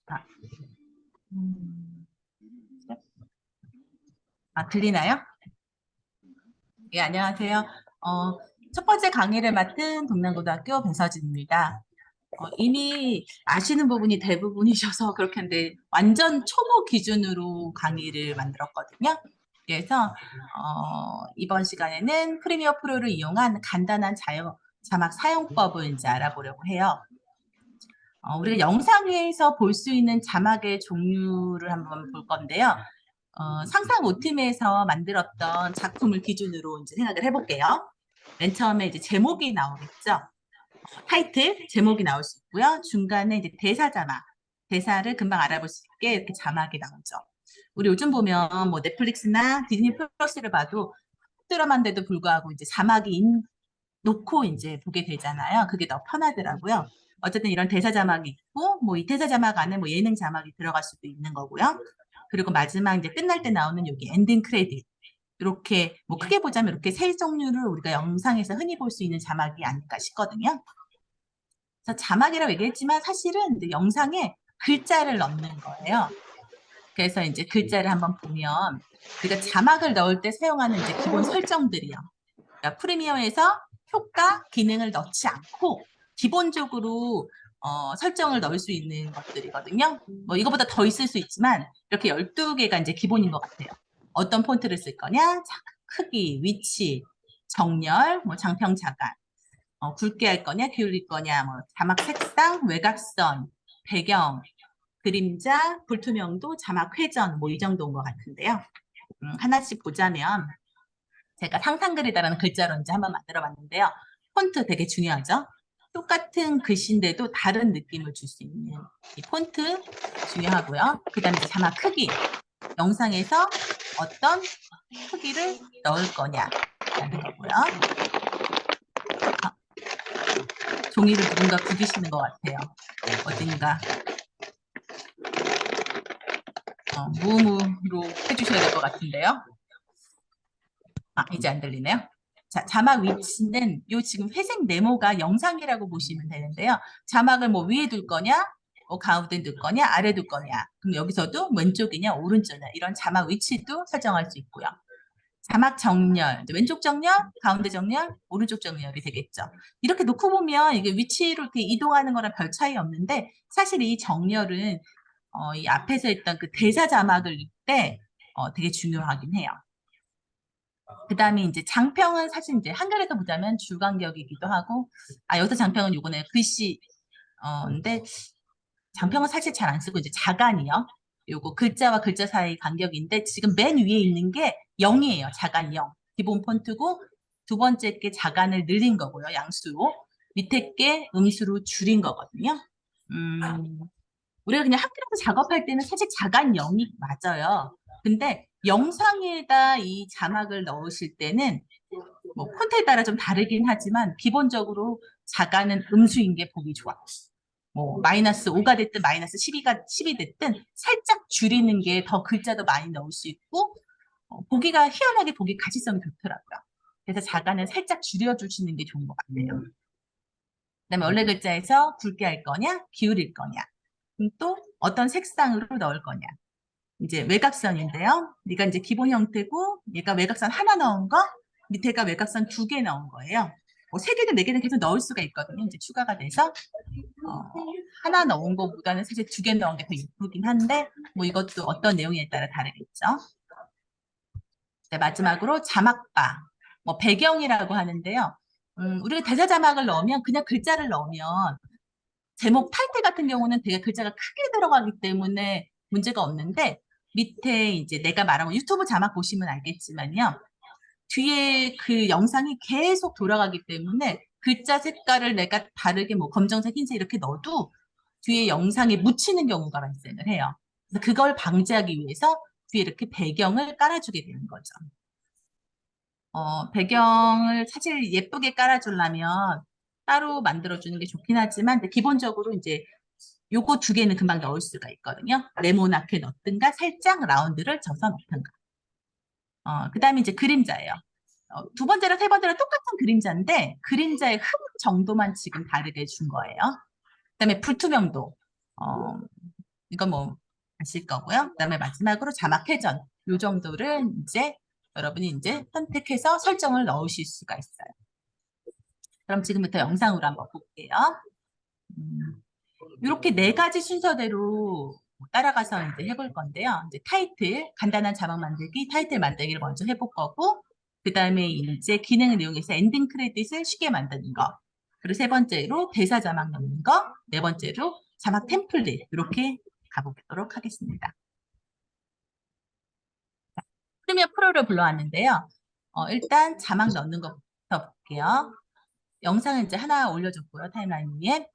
아, 음, 들리나요? 예, 안녕하세요. 첫 번째 강의를 맡은 동남고등학교 배서진입니다. 이미 아시는 부분이 대부분이셔서 그렇겠는데 완전 초보 기준으로 강의를 만들었거든요. 그래서 이번 시간에는 프리미어 프로를 이용한 간단한 자막 사용법을 이제 알아보려고 해요. 우리가 영상에서 볼 수 있는 자막의 종류를 한번 볼 건데요. 상상 오팀에서 만들었던 작품을 기준으로 이제 생각을 해볼게요. 맨 처음에 이제 제목이 나오겠죠. 타이틀, 제목이 나올 수 있고요. 중간에 이제 대사 자막, 대사를 금방 알아볼 수 있게 이렇게 자막이 나오죠. 우리 요즘 보면 뭐 넷플릭스나 디즈니 플러스를 봐도 드라마인데도 불구하고 이제 놓고 이제 보게 되잖아요. 그게 더 편하더라고요. 어쨌든 이런 대사 자막이 있고, 뭐 이 대사 자막 안에 뭐 예능 자막이 들어갈 수도 있는 거고요. 그리고 마지막 이제 끝날 때 나오는 여기 엔딩 크레딧. 이렇게 뭐 크게 보자면 이렇게 세 종류를 우리가 영상에서 흔히 볼 수 있는 자막이 아닐까 싶거든요. 그래서 자막이라고 얘기했지만 사실은 이제 영상에 글자를 넣는 거예요. 그래서 이제 글자를 한번 보면 우리가 자막을 넣을 때 사용하는 이제 기본 설정들이요. 그러니까 프리미어에서 효과, 기능을 넣지 않고 기본적으로 설정을 넣을 수 있는 것들이거든요. 뭐 이거보다 더 있을 수 있지만 이렇게 12개가 이제 기본인 것 같아요. 어떤 폰트를 쓸 거냐, 크기, 위치, 정렬, 뭐 장평 자간, 굵게 할 거냐, 기울일 거냐, 뭐 자막 색상, 외곽선, 배경, 그림자, 불투명도, 자막 회전, 뭐 이 정도인 것 같은데요. 하나씩 보자면 제가 상상그리다라는 글자로 이제 한번 만들어 봤는데요. 폰트 되게 중요하죠. 똑같은 글씨인데도 다른 느낌을 줄 수 있는 이 폰트 중요하고요. 그 다음에 자막 크기. 영상에서 어떤 크기를 넣을 거냐라는 거고요. 종이를 누군가 구기시는 것 같아요. 어딘가 무음으로 해주셔야 될 것 같은데요. 이제 안 들리네요. 자, 자막 위치는 요 지금 회색 네모가 영상이라고 보시면 되는데요. 자막을 뭐 위에 둘 거냐, 뭐 가운데 둘 거냐, 아래 둘 거냐. 그럼 여기서도 왼쪽이냐, 오른쪽이냐 이런 자막 위치도 설정할 수 있고요. 자막 정렬, 왼쪽 정렬, 가운데 정렬, 오른쪽 정렬이 되겠죠. 이렇게 놓고 보면 이게 위치로 이렇게 이동하는 거랑 별 차이 없는데 사실 이 정렬은 이 앞에서 했던 그 대사 자막을 읽을 때 되게 중요하긴 해요. 그 다음에 이제 장평은 사실 이제 한글에서 보자면 줄 간격이기도 하고, 여기서 장평은 요거는 글씨, 근데 장평은 사실 잘 안 쓰고 이제 자간이요. 요거 글자와 글자 사이 간격인데 지금 맨 위에 있는 게 0이에요. 자간 0. 기본 폰트고 두 번째 게 자간을 늘린 거고요. 양수로. 밑에 게 음수로 줄인 거거든요. 음, 우리가 그냥 학교에서 작업할 때는 사실 자간 0이 맞아요. 근데 영상에다 이 자막을 넣으실 때는 뭐 폰트에 따라 좀 다르긴 하지만 기본적으로 자간은 음수인 게 보기 좋아. 뭐 마이너스 5가 됐든 마이너스 10이 됐든 살짝 줄이는 게 더 글자도 많이 넣을 수 있고 보기가 희한하게 보기 가시성이 좋더라고요. 그래서 자간은 살짝 줄여주시는 게 좋은 것 같아요. 그다음에 원래 글자에서 굵게 할 거냐, 기울일 거냐, 그럼 또 어떤 색상으로 넣을 거냐. 이제 외곽선인데요. 네가 이제 기본 형태고, 얘가 외곽선 하나 넣은 거, 밑에가 외곽선 두 개 넣은 거예요. 뭐 세 개든 네 개든 계속 넣을 수가 있거든요. 이제 추가가 돼서 하나 넣은 거보다는 사실 두 개 넣은 게 더 이쁘긴 한데, 뭐 이것도 어떤 내용에 따라 다르겠죠. 네, 마지막으로 자막바, 뭐 배경이라고 하는데요. 우리가 대사 자막을 넣으면 그냥 글자를 넣으면 제목 타이틀 같은 경우는 되게 글자가 크게 들어가기 때문에 문제가 없는데 밑에 이제 내가 말한 거 유튜브 자막 보시면 알겠지만요. 뒤에 그 영상이 계속 돌아가기 때문에 글자 색깔을 내가 다르게 뭐 검정색, 흰색 이렇게 넣어도 뒤에 영상에 묻히는 경우가 발생을 해요. 그래서 그걸 방지하기 위해서 뒤에 이렇게 배경을 깔아주게 되는 거죠. 배경을 사실 예쁘게 깔아주려면 따로 만들어주는 게 좋긴 하지만 기본적으로 이제 요거 두 개는 금방 넣을 수가 있거든요. 네모나게 넣든가 살짝 라운드를 져서 넣든가. 그 다음에 이제 그림자예요. 두 번째랑 세 번째랑 똑같은 그림자인데 그림자의 흠 정도만 지금 다르게 준 거예요. 그다음에 불투명도. 어, 이건 뭐 아실 거고요. 그다음에 마지막으로 자막 회전. 요 정도를 이제 여러분이 이제 선택해서 설정을 넣으실 수가 있어요. 그럼 지금부터 영상으로 한번 볼게요. 이렇게 네 가지 순서대로 따라가서 이제 해볼 건데요. 이제 타이틀, 간단한 자막 만들기, 타이틀 만들기를 먼저 해볼 거고, 그 다음에 이제 기능을 이용해서 엔딩 크레딧을 쉽게 만드는 거. 그리고 세 번째로 대사 자막 넣는 거, 네 번째로 자막 템플릿 이렇게 가보도록 하겠습니다. 프리미어 프로를 불러왔는데요. 일단 자막 넣는 것부터 볼게요. 영상을 이제 하나 올려줬고요. 타임라인 위에.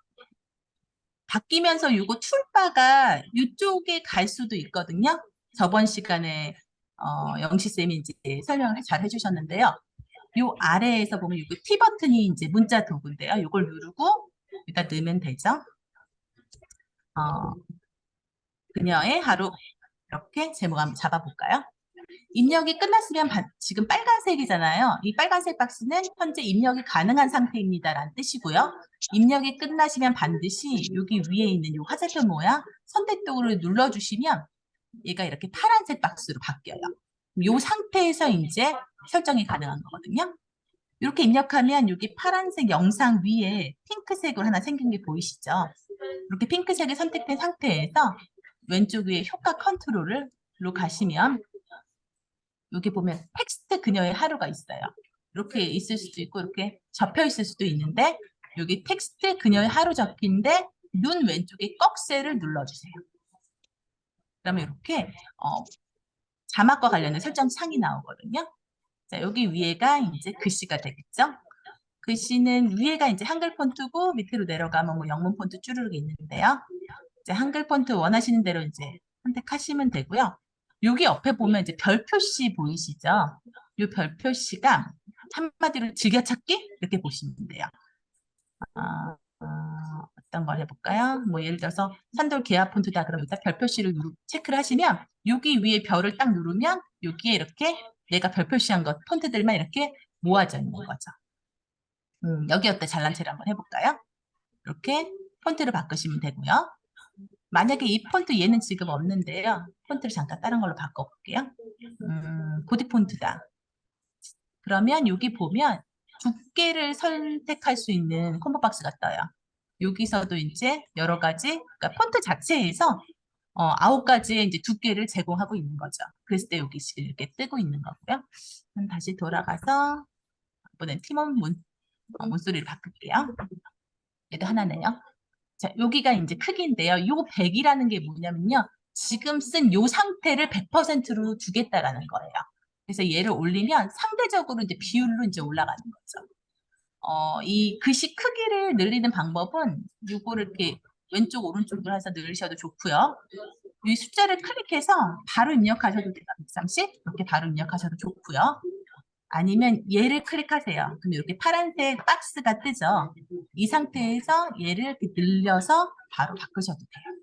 바뀌면서 이거 툴바가 이쪽에 갈 수도 있거든요. 저번 시간에 영시쌤이 이제 설명을 잘 해주셨는데요. 요 아래에서 보면 이거 T 버튼이 이제 문자 도구인데요. 이걸 누르고 일단 넣으면 되죠. 어, 그녀의 하루 이렇게 제목 한번 잡아볼까요? 입력이 끝났으면 지금 빨간색이잖아요. 이 빨간색 박스는 현재 입력이 가능한 상태입니다라는 뜻이고요. 입력이 끝나시면 반드시 여기 위에 있는 이 화살표 모양 선택도구를 눌러주시면 얘가 이렇게 파란색 박스로 바뀌어요. 이 상태에서 이제 설정이 가능한 거거든요. 이렇게 입력하면 여기 파란색 영상 위에 핑크색으로 하나 생긴 게 보이시죠? 이렇게 핑크색이 선택된 상태에서 왼쪽 위에 효과 컨트롤로 가시면 여기 보면 텍스트 그녀의 하루가 있어요. 이렇게 있을 수도 있고 이렇게 접혀 있을 수도 있는데 여기 텍스트 그녀의 하루 적힌데 눈 왼쪽에 꺽쇠를 눌러주세요. 그러면 이렇게 자막과 관련된 설정 창이 나오거든요. 자, 여기 위에가 이제 글씨가 되겠죠. 글씨는 위에가 이제 한글 폰트고 밑으로 내려가면 뭐 영문 폰트 쭈르륵 있는데요. 이제 한글 폰트 원하시는 대로 이제 선택하시면 되고요. 여기 옆에 보면 이제 별 표시 보이시죠? 이 별 표시가 한마디로 즐겨찾기 이렇게 보시면 돼요. 어떤 걸 해볼까요? 뭐 예를 들어서 산돌 계약 폰트다 그러면 일단 별 표시를 체크를 하시면 여기 위에 별을 딱 누르면 여기에 이렇게 내가 별 표시한 것 폰트들만 이렇게 모아져 있는 거죠. 여기 어때 잘난 체를 한번 해볼까요? 이렇게 폰트를 바꾸시면 되고요. 만약에 이 폰트 얘는 지금 없는데요. 폰트를 잠깐 다른 걸로 바꿔볼게요. 고딕 폰트다. 그러면 여기 보면 두께를 선택할 수 있는 콤보 박스가 떠요. 여기서도 이제 여러 가지, 그러니까 폰트 자체에서 9가지의 이제 두께를 제공하고 있는 거죠. 그랬을 때 여기 이렇게 뜨고 있는 거고요. 그럼 다시 돌아가서 이번엔 팀원 문소리를 바꿀게요. 얘도 하나네요. 자, 여기가 이제 크기인데요. 요 100이라는 게 뭐냐면요. 지금 쓴 요 상태를 100%로 주겠다라는 거예요. 그래서 얘를 올리면 상대적으로 이제 비율로 이제 올라가는 거죠. 이 글씨 크기를 늘리는 방법은 요거를 이렇게 왼쪽 오른쪽으로 해서 늘리셔도 좋고요. 이 숫자를 클릭해서 바로 입력하셔도 돼요. 130 이렇게 바로 입력하셔도 좋고요. 아니면 얘를 클릭하세요. 그럼 이렇게 파란색 박스가 뜨죠. 이 상태에서 얘를 이렇게 늘려서 바로 바꾸셔도 돼요.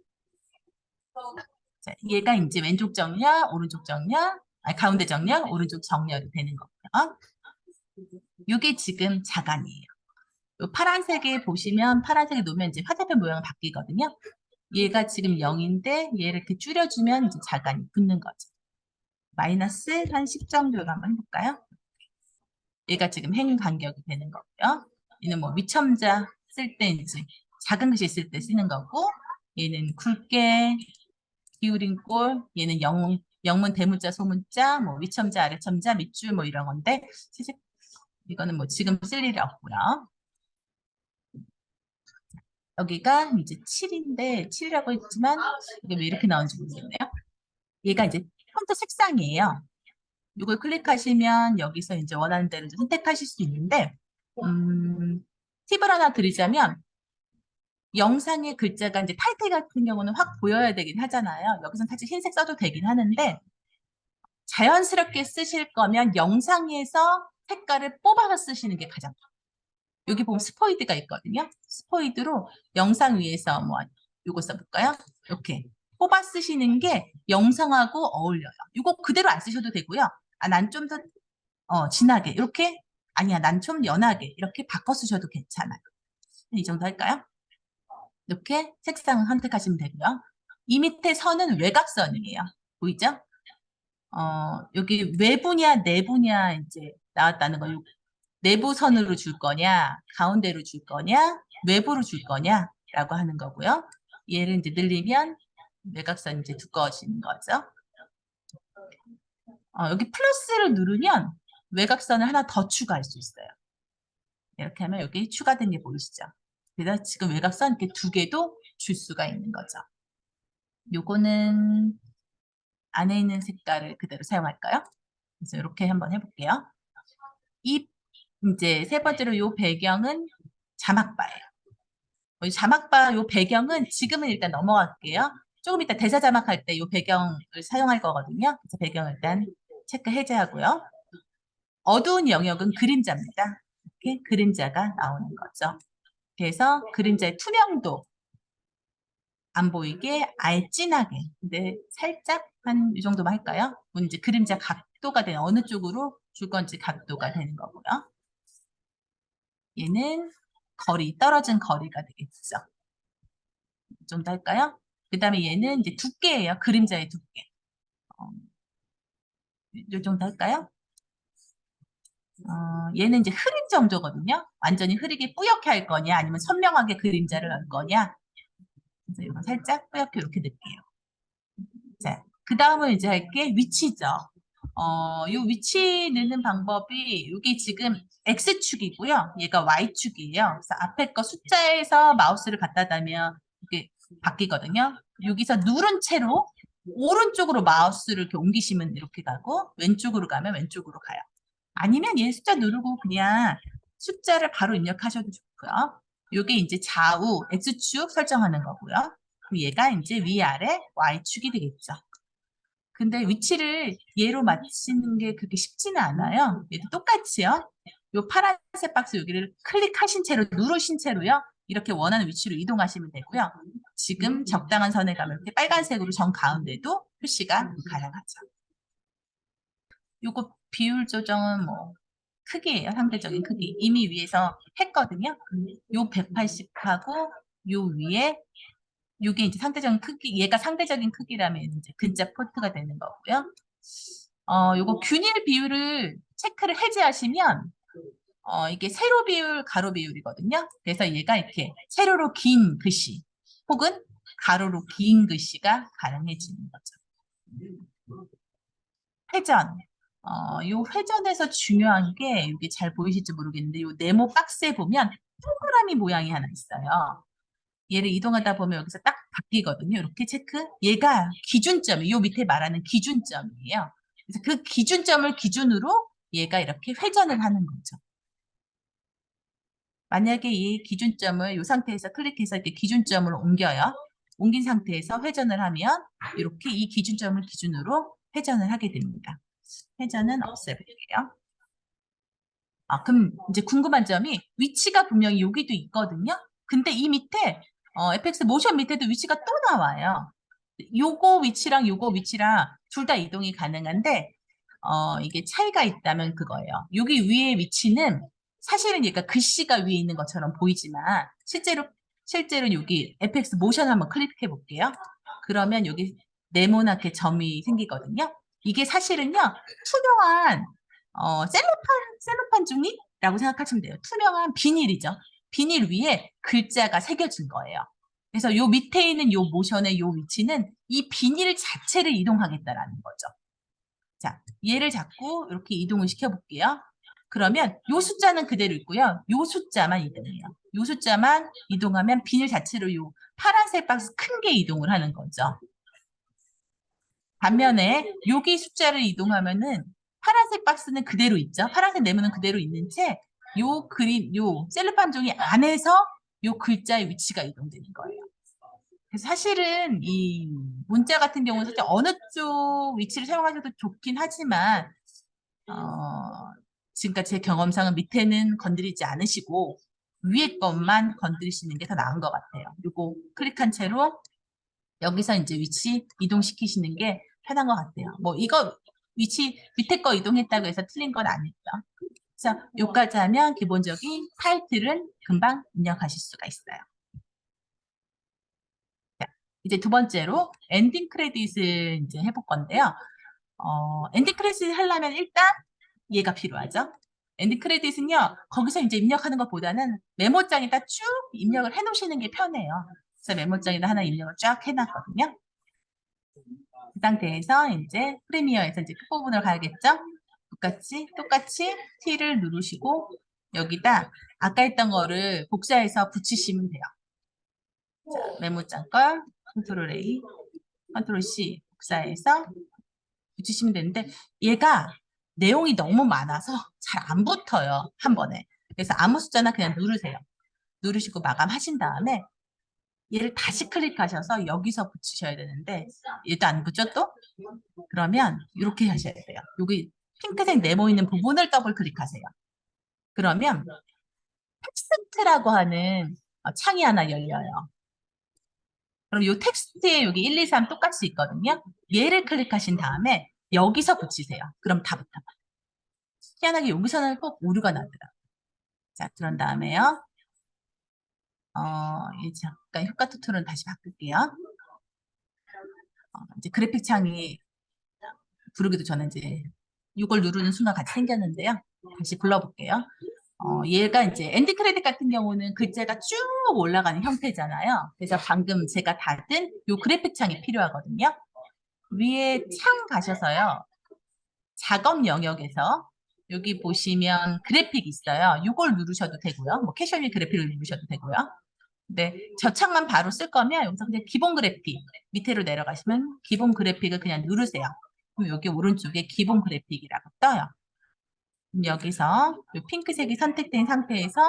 자, 얘가 이제 왼쪽 정렬, 오른쪽 정렬, 아니, 가운데 정렬, 오른쪽 정렬이 되는 거고요. 이게 지금 자간이에요. 요 파란색에 보시면 파란색에 놓으면 이제 화살표 모양이 바뀌거든요. 얘가 지금 0인데 얘를 이렇게 줄여주면 이제 자간이 붙는 거죠. 마이너스 한 10 정도로 한번 해볼까요? 얘가 지금 행 간격이 되는 거고요. 얘는 뭐 위첨자 쓸 때 이제 작은 글씨 쓸 때 쓰는 거고 얘는 굵게 기울인 꼴 얘는 영문 대문자 소문자 뭐 위첨자 아래첨자 밑줄 뭐 이런 건데 사실 이거는 뭐 지금 쓸 일이 없고요. 여기가 이제 7인데 7이라고 했지만 이게 왜 이렇게 나오는지 모르겠네요. 얘가 이제 폰트 색상이에요. 이걸 클릭하시면 여기서 이제 원하는 대로 이제 선택하실 수 있는데 팁을 하나 드리자면 영상의 글자가 이제 타이틀 같은 경우는 확 보여야 되긴 하잖아요. 여기서는 사실 흰색 써도 되긴 하는데 자연스럽게 쓰실 거면 영상에서 색깔을 뽑아서 쓰시는 게 가장 좋아요. 여기 보면 스포이드가 있거든요. 스포이드로 영상 위에서 뭐 이거 써볼까요? 이렇게 뽑아 쓰시는 게 영상하고 어울려요. 이거 그대로 안 쓰셔도 되고요. 아, 난 좀 더 진하게 이렇게 아니야 난 좀 연하게 이렇게 바꿔 쓰셔도 괜찮아요. 이 정도 할까요? 이렇게 색상 선택하시면 되고요. 이 밑에 선은 외곽선이에요. 보이죠? 여기 외부냐 내부냐 이제 나왔다는 거. 내부 선으로 줄 거냐, 가운데로 줄 거냐, 외부로 줄 거냐라고 하는 거고요. 얘를 이제 늘리면 외곽선이 이제 두꺼워지는 거죠. 여기 플러스를 누르면 외곽선을 하나 더 추가할 수 있어요. 이렇게 하면 여기 추가된 게 보이시죠? 그래서 지금 외곽선 이렇게 두 개도 줄 수가 있는 거죠. 요거는 안에 있는 색깔을 그대로 사용할까요? 그래서 이렇게 한번 해볼게요. 이 이제 세 번째로 요 배경은 자막바예요. 자막바 요 배경은 지금은 일단 넘어갈게요. 조금 이따 대사 자막할 때 요 배경을 사용할 거거든요. 그래서 배경을 일단 체크 해제하고요. 어두운 영역은 그림자입니다. 이렇게 그림자가 나오는 거죠. 그래서 그림자의 투명도 안 보이게 아예 진하게, 근데 살짝 한 이 정도만 할까요? 이제 그림자 각도가 되는 어느 쪽으로 줄 건지 각도가 되는 거고요. 얘는 떨어진 거리가 되겠죠. 좀 더 할까요? 그 다음에 얘는 이제 두께예요. 그림자의 두께. 이 정도 할까요? 얘는 이제 흐림 정도거든요. 완전히 흐리게 뿌옇게 할 거냐, 아니면 선명하게 그림자를 할 거냐. 그래서 이거 살짝 뿌옇게 이렇게 넣을게요. 자, 그 다음은 이제 할게 위치죠. 요 위치 넣는 방법이 여기 지금 X축이고요. 얘가 Y축이에요. 그래서 앞에 거 숫자에서 마우스를 갖다 대면 이게 바뀌거든요. 여기서 누른 채로 오른쪽으로 마우스를 이렇게 옮기시면 이렇게 가고 왼쪽으로 가면 왼쪽으로 가요. 아니면 얘 숫자 누르고 그냥 숫자를 바로 입력하셔도 좋고요. 요게 이제 좌우 X축 설정하는 거고요. 그럼 얘가 이제 위아래 Y축이 되겠죠. 근데 위치를 얘로 맞추는 게 그렇게 쉽지는 않아요. 얘도 똑같이요. 요 파란색 박스 여기를 클릭하신 채로 누르신 채로요. 이렇게 원하는 위치로 이동하시면 되고요. 지금 적당한 선에 가면 이렇게 빨간색으로 정 가운데도 표시가 가능하죠. 요거 비율 조정은 뭐 크기예요. 상대적인 크기. 이미 위에서 했거든요. 요 180하고 요 위에 요게 이제 상대적인 크기, 얘가 상대적인 크기라면 이제 근자 폰트가 되는 거고요. 요거 균일 비율을 체크를 해제하시면 이게 세로 비율, 가로 비율이거든요. 그래서 얘가 이렇게 세로로 긴 글씨 혹은 가로로 긴 글씨가 가능해지는 거죠. 회전. 요 회전에서 중요한 게 이게 잘 보이실지 모르겠는데 요 네모 박스에 보면 동그라미 모양이 하나 있어요. 얘를 이동하다 보면 여기서 딱 바뀌거든요. 이렇게 체크. 얘가 기준점이 요 밑에 말하는 기준점이에요. 그래서 그 기준점을 기준으로 얘가 이렇게 회전을 하는 거죠. 만약에 이 기준점을 이 상태에서 클릭해서 이렇게 기준점을 옮겨요. 옮긴 상태에서 회전을 하면 이렇게 이 기준점을 기준으로 회전을 하게 됩니다. 회전은 없애볼게요. 그럼 이제 궁금한 점이 위치가 분명히 여기도 있거든요. 근데 이 밑에 FX 모션 밑에도 위치가 또 나와요. 요거 위치랑 요거 위치랑 둘 다 이동이 가능한데 이게 차이가 있다면 그거예요. 여기 위에 위치는 사실은 얘가 글씨가 위에 있는 것처럼 보이지만 실제로 여기 FX 모션 한번 클릭해 볼게요. 그러면 여기 네모나게 점이 생기거든요. 이게 사실은요 투명한 셀로판 종이라고 생각하시면 돼요. 투명한 비닐이죠. 비닐 위에 글자가 새겨진 거예요. 그래서 요 밑에 있는 요 모션의 요 위치는 이 비닐 자체를 이동하겠다라는 거죠. 자, 얘를 잡고 이렇게 이동을 시켜볼게요. 그러면 요 숫자는 그대로 있고요. 요 숫자만 이동해요. 요 숫자만 이동하면 비닐 자체로 요 파란색 박스 큰 게 이동을 하는 거죠. 반면에 여기 숫자를 이동하면은 파란색 박스는 그대로 있죠. 파란색 네모는 그대로 있는 채 요 셀로판 종이 안에서 요 글자의 위치가 이동되는 거예요. 그래서 사실은 이 문자 같은 경우는 사실 어느 쪽 위치를 사용하셔도 좋긴 하지만 지금까지 제 경험상은 밑에는 건드리지 않으시고 위에 것만 건드리시는 게 더 나은 것 같아요. 요거 클릭한 채로 여기서 이제 위치 이동시키시는 게 편한 것 같아요. 뭐 이거 위치 밑에 거 이동했다고 해서 틀린 건 아니고요. 그래서 여기까지 하면 기본적인 타이틀은 금방 입력하실 수가 있어요. 이제 두 번째로 엔딩 크레딧을 이제 해볼 건데요. 엔딩 크레딧 하려면 일단 얘가 필요하죠. 엔딩 크레딧은요, 거기서 이제 입력하는 것보다는 메모장에다 쭉 입력을 해 놓으시는 게 편해요. 그래서 메모장에다 하나 입력을 쫙 해놨거든요. 그 상태에서 이제 프리미어에서 이제 끝부분으로 가야겠죠? 똑같이 T를 누르시고 여기다 아까 했던 거를 복사해서 붙이시면 돼요. 자, 메모장 걸 컨트롤 A, 컨트롤 C 복사해서 붙이시면 되는데 얘가 내용이 너무 많아서 잘 안 붙어요. 한 번에. 그래서 아무 숫자나 그냥 누르세요. 누르시고 마감하신 다음에 얘를 다시 클릭하셔서 여기서 붙이셔야 되는데 얘도 안 붙죠 또? 그러면 이렇게 하셔야 돼요. 여기 핑크색 네모 있는 부분을 더블 클릭하세요. 그러면 텍스트라고 하는 창이 하나 열려요. 그럼 이 텍스트에 여기 1, 2, 3 똑같이 있거든요. 얘를 클릭하신 다음에 여기서 붙이세요. 그럼 다 붙어요. 희한하게 여기서는 꼭 오류가 나더라고요. 자, 그런 다음에요. 이 잠깐 효과 투툴은 다시 바꿀게요. 이제 그래픽 창이 부르기도 전에 이제 이걸 누르는 순간 같이 생겼는데요. 다시 불러볼게요. 얘가 이제 엔드 크레딧 같은 경우는 글자가 쭉 올라가는 형태잖아요. 그래서 방금 제가 닫은 이 그래픽 창이 필요하거든요. 위에 창 가셔서요. 작업 영역에서 여기 보시면 그래픽 있어요. 이걸 누르셔도 되고요. 뭐 캐셔널 그래픽을 누르셔도 되고요. 네, 저 창만 바로 쓸 거면 여기서 그냥 기본 그래픽 밑으로 내려가시면 기본 그래픽을 그냥 누르세요. 그럼 여기 오른쪽에 기본 그래픽이라고 떠요. 그럼 여기서 이 핑크색이 선택된 상태에서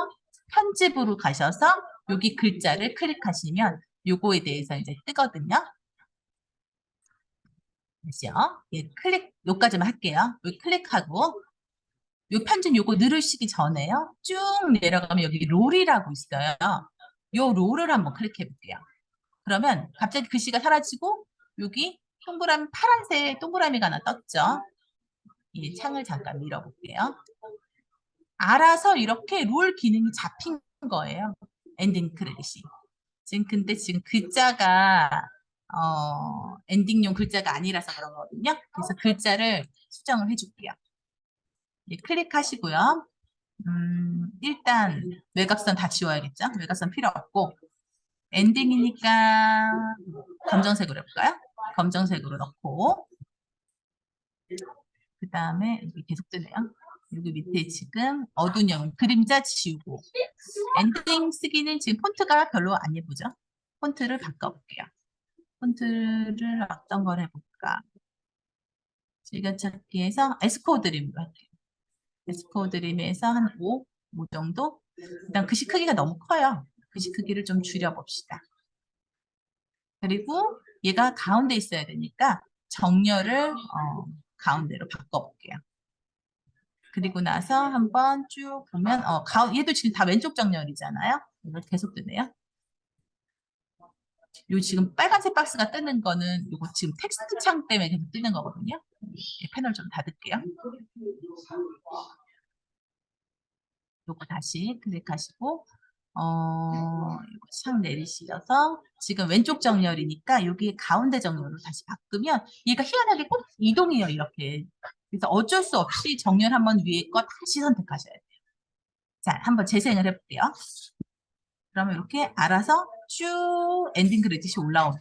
편집으로 가셔서 여기 글자를 클릭하시면 요거에 대해서 이제 뜨거든요. 그죠? 예, 요까지만 할게요. 여기 클릭하고 요 편집 요거 누르시기 전에요. 쭉 내려가면 여기 롤이라고 있어요. 요 롤을 한번 클릭해 볼게요. 그러면 갑자기 글씨가 사라지고 여기 동그라미 파란색 동그라미가 하나 떴죠. 이 창을 잠깐 밀어볼게요. 알아서 이렇게 롤 기능이 잡힌 거예요. 엔딩 크레딧이. 지금 글자가 엔딩용 글자가 아니라서 그런 거거든요. 그래서 글자를 수정을 해줄게요. 예, 클릭하시고요. 일단 외곽선 다 지워야겠죠? 외곽선 필요 없고 엔딩이니까 검정색으로 해볼까요? 검정색으로 넣고 그 다음에 여기 계속 뜨네요. 여기 밑에 지금 어두운 영 그림자 지우고 엔딩 쓰기는 지금 폰트가 별로 안 예쁘죠? 폰트를 바꿔볼게요. 폰트를 어떤 걸 해볼까? 즐겨찾기에서 에스코드림으로 할게요. 에스코드림에서 한 5 정도? 일단 글씨 크기가 너무 커요. 글씨 크기를 좀 줄여봅시다. 그리고 얘가 가운데 있어야 되니까 정렬을 가운데로 바꿔볼게요. 그리고 나서 한번 쭉 보면 얘도 지금 다 왼쪽 정렬이잖아요. 이거 계속 뜨네요. 요 지금 빨간색 박스가 뜨는 거는 요거 지금 텍스트 창 때문에 계속 뜨는 거거든요. 패널 좀 닫을게요. 요거 다시 클릭하시고 이거 창 내리시셔서 지금 왼쪽 정렬이니까 여기 가운데 정렬로 다시 바꾸면 얘가 희한하게 꼭 이동해요 이렇게. 그래서 어쩔 수 없이 정렬 한번 위에 거 다시 선택하셔야 돼요. 자, 한번 재생을 해볼게요. 그러면 이렇게 알아서 쭉 엔딩 크레딧이 올라오죠.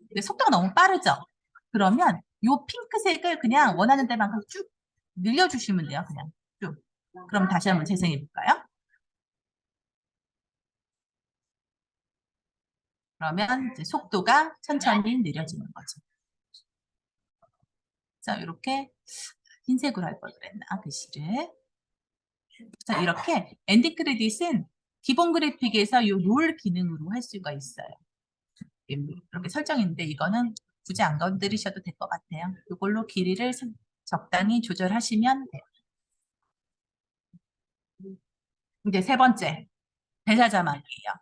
근데 속도가 너무 빠르죠? 그러면 이 핑크색을 그냥 원하는 데만큼 쭉 늘려주시면 돼요. 그냥 쭉. 그럼 다시 한번 재생해 볼까요? 그러면 이제 속도가 천천히 느려지는 거죠. 자, 이렇게 흰색으로 할 걸 그랬나, 글씨를. 자, 이렇게 엔딩 크레딧은 기본 그래픽에서 이 롤 기능으로 할 수가 있어요. 이렇게 설정했는데 이거는 굳이 안 건드리셔도 될 것 같아요. 이걸로 길이를 적당히 조절하시면 돼요. 이제 세 번째, 대사 자막이에요.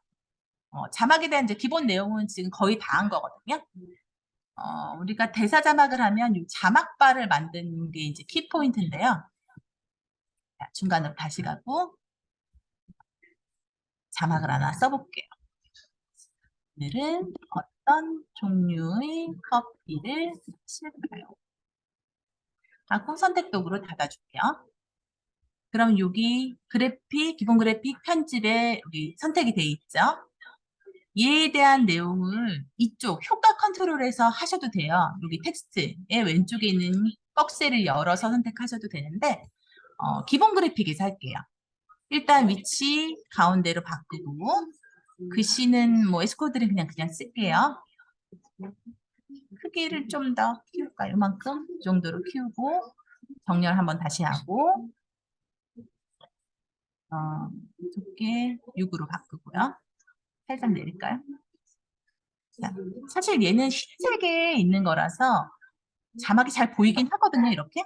자막에 대한 이제 기본 내용은 지금 거의 다 한 거거든요. 우리가 대사 자막을 하면 이 자막바를 만드는 게 이제 키포인트인데요. 자, 중간으로 다시 가고 자막을 하나 써볼게요. 오늘은 어떤 종류의 커피를 마실까요? 하고 선택 도구로 닫아줄게요. 그럼 여기 그래픽, 기본 그래픽 편집에 여기 선택이 돼 있죠? 얘에 대한 내용을 이쪽 효과 컨트롤에서 하셔도 돼요. 여기 텍스트의 왼쪽에 있는 박스를 열어서 선택하셔도 되는데 기본 그래픽에서 할게요. 일단 위치 가운데로 바꾸고 글씨는 뭐 에스코드는 그냥 쓸게요. 크기를 좀 더 키울까요? 이만큼 이 정도로 키우고 정렬 한번 다시 하고 두께 6으로 바꾸고요. 살짝 내릴까요? 자, 사실 얘는 흰색에 있는 거라서 자막이 잘 보이긴 하거든요, 이렇게.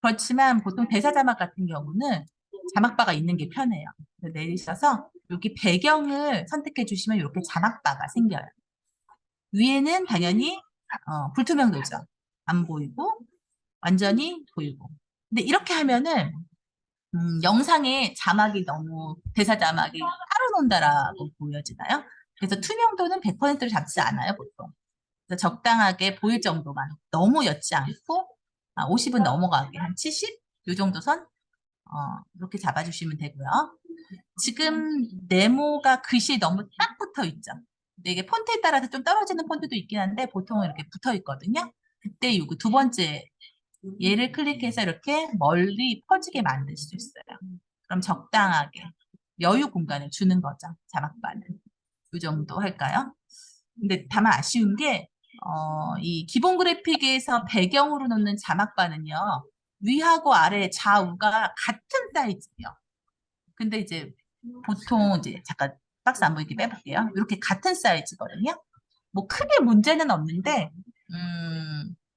그렇지만 보통 대사 자막 같은 경우는 자막바가 있는 게 편해요. 내리셔서 여기 배경을 선택해 주시면 이렇게 자막바가 생겨요. 위에는 당연히 불투명도죠. 안 보이고 완전히 보이고. 근데 이렇게 하면은 영상에 자막이 너무 대사 자막이 따로 논다라고 보여지나요? 그래서 투명도는 100%를 잡지 않아요, 보통. 그래서 적당하게 보일 정도만 너무 옅지 않고 50은 넘어가게 한 70? 이 정도 선 이렇게 잡아주시면 되고요. 지금 네모가 글씨 너무 딱 붙어 있죠. 근데 이게 폰트에 따라서 좀 떨어지는 폰트도 있긴 한데 보통은 이렇게 붙어 있거든요. 그때 이거 두 번째 얘를 클릭해서 이렇게 멀리 퍼지게 만들 수 있어요. 그럼 적당하게 여유 공간을 주는 거죠. 자막바는. 이 정도 할까요? 근데 다만 아쉬운 게 이 기본 그래픽에서 배경으로 놓는 자막바는요. 위하고 아래 좌우가 같은 사이즈예요. 근데 이제 보통 이제 잠깐 박스 안 보이게 빼볼게요. 이렇게 같은 사이즈거든요. 뭐 크게 문제는 없는데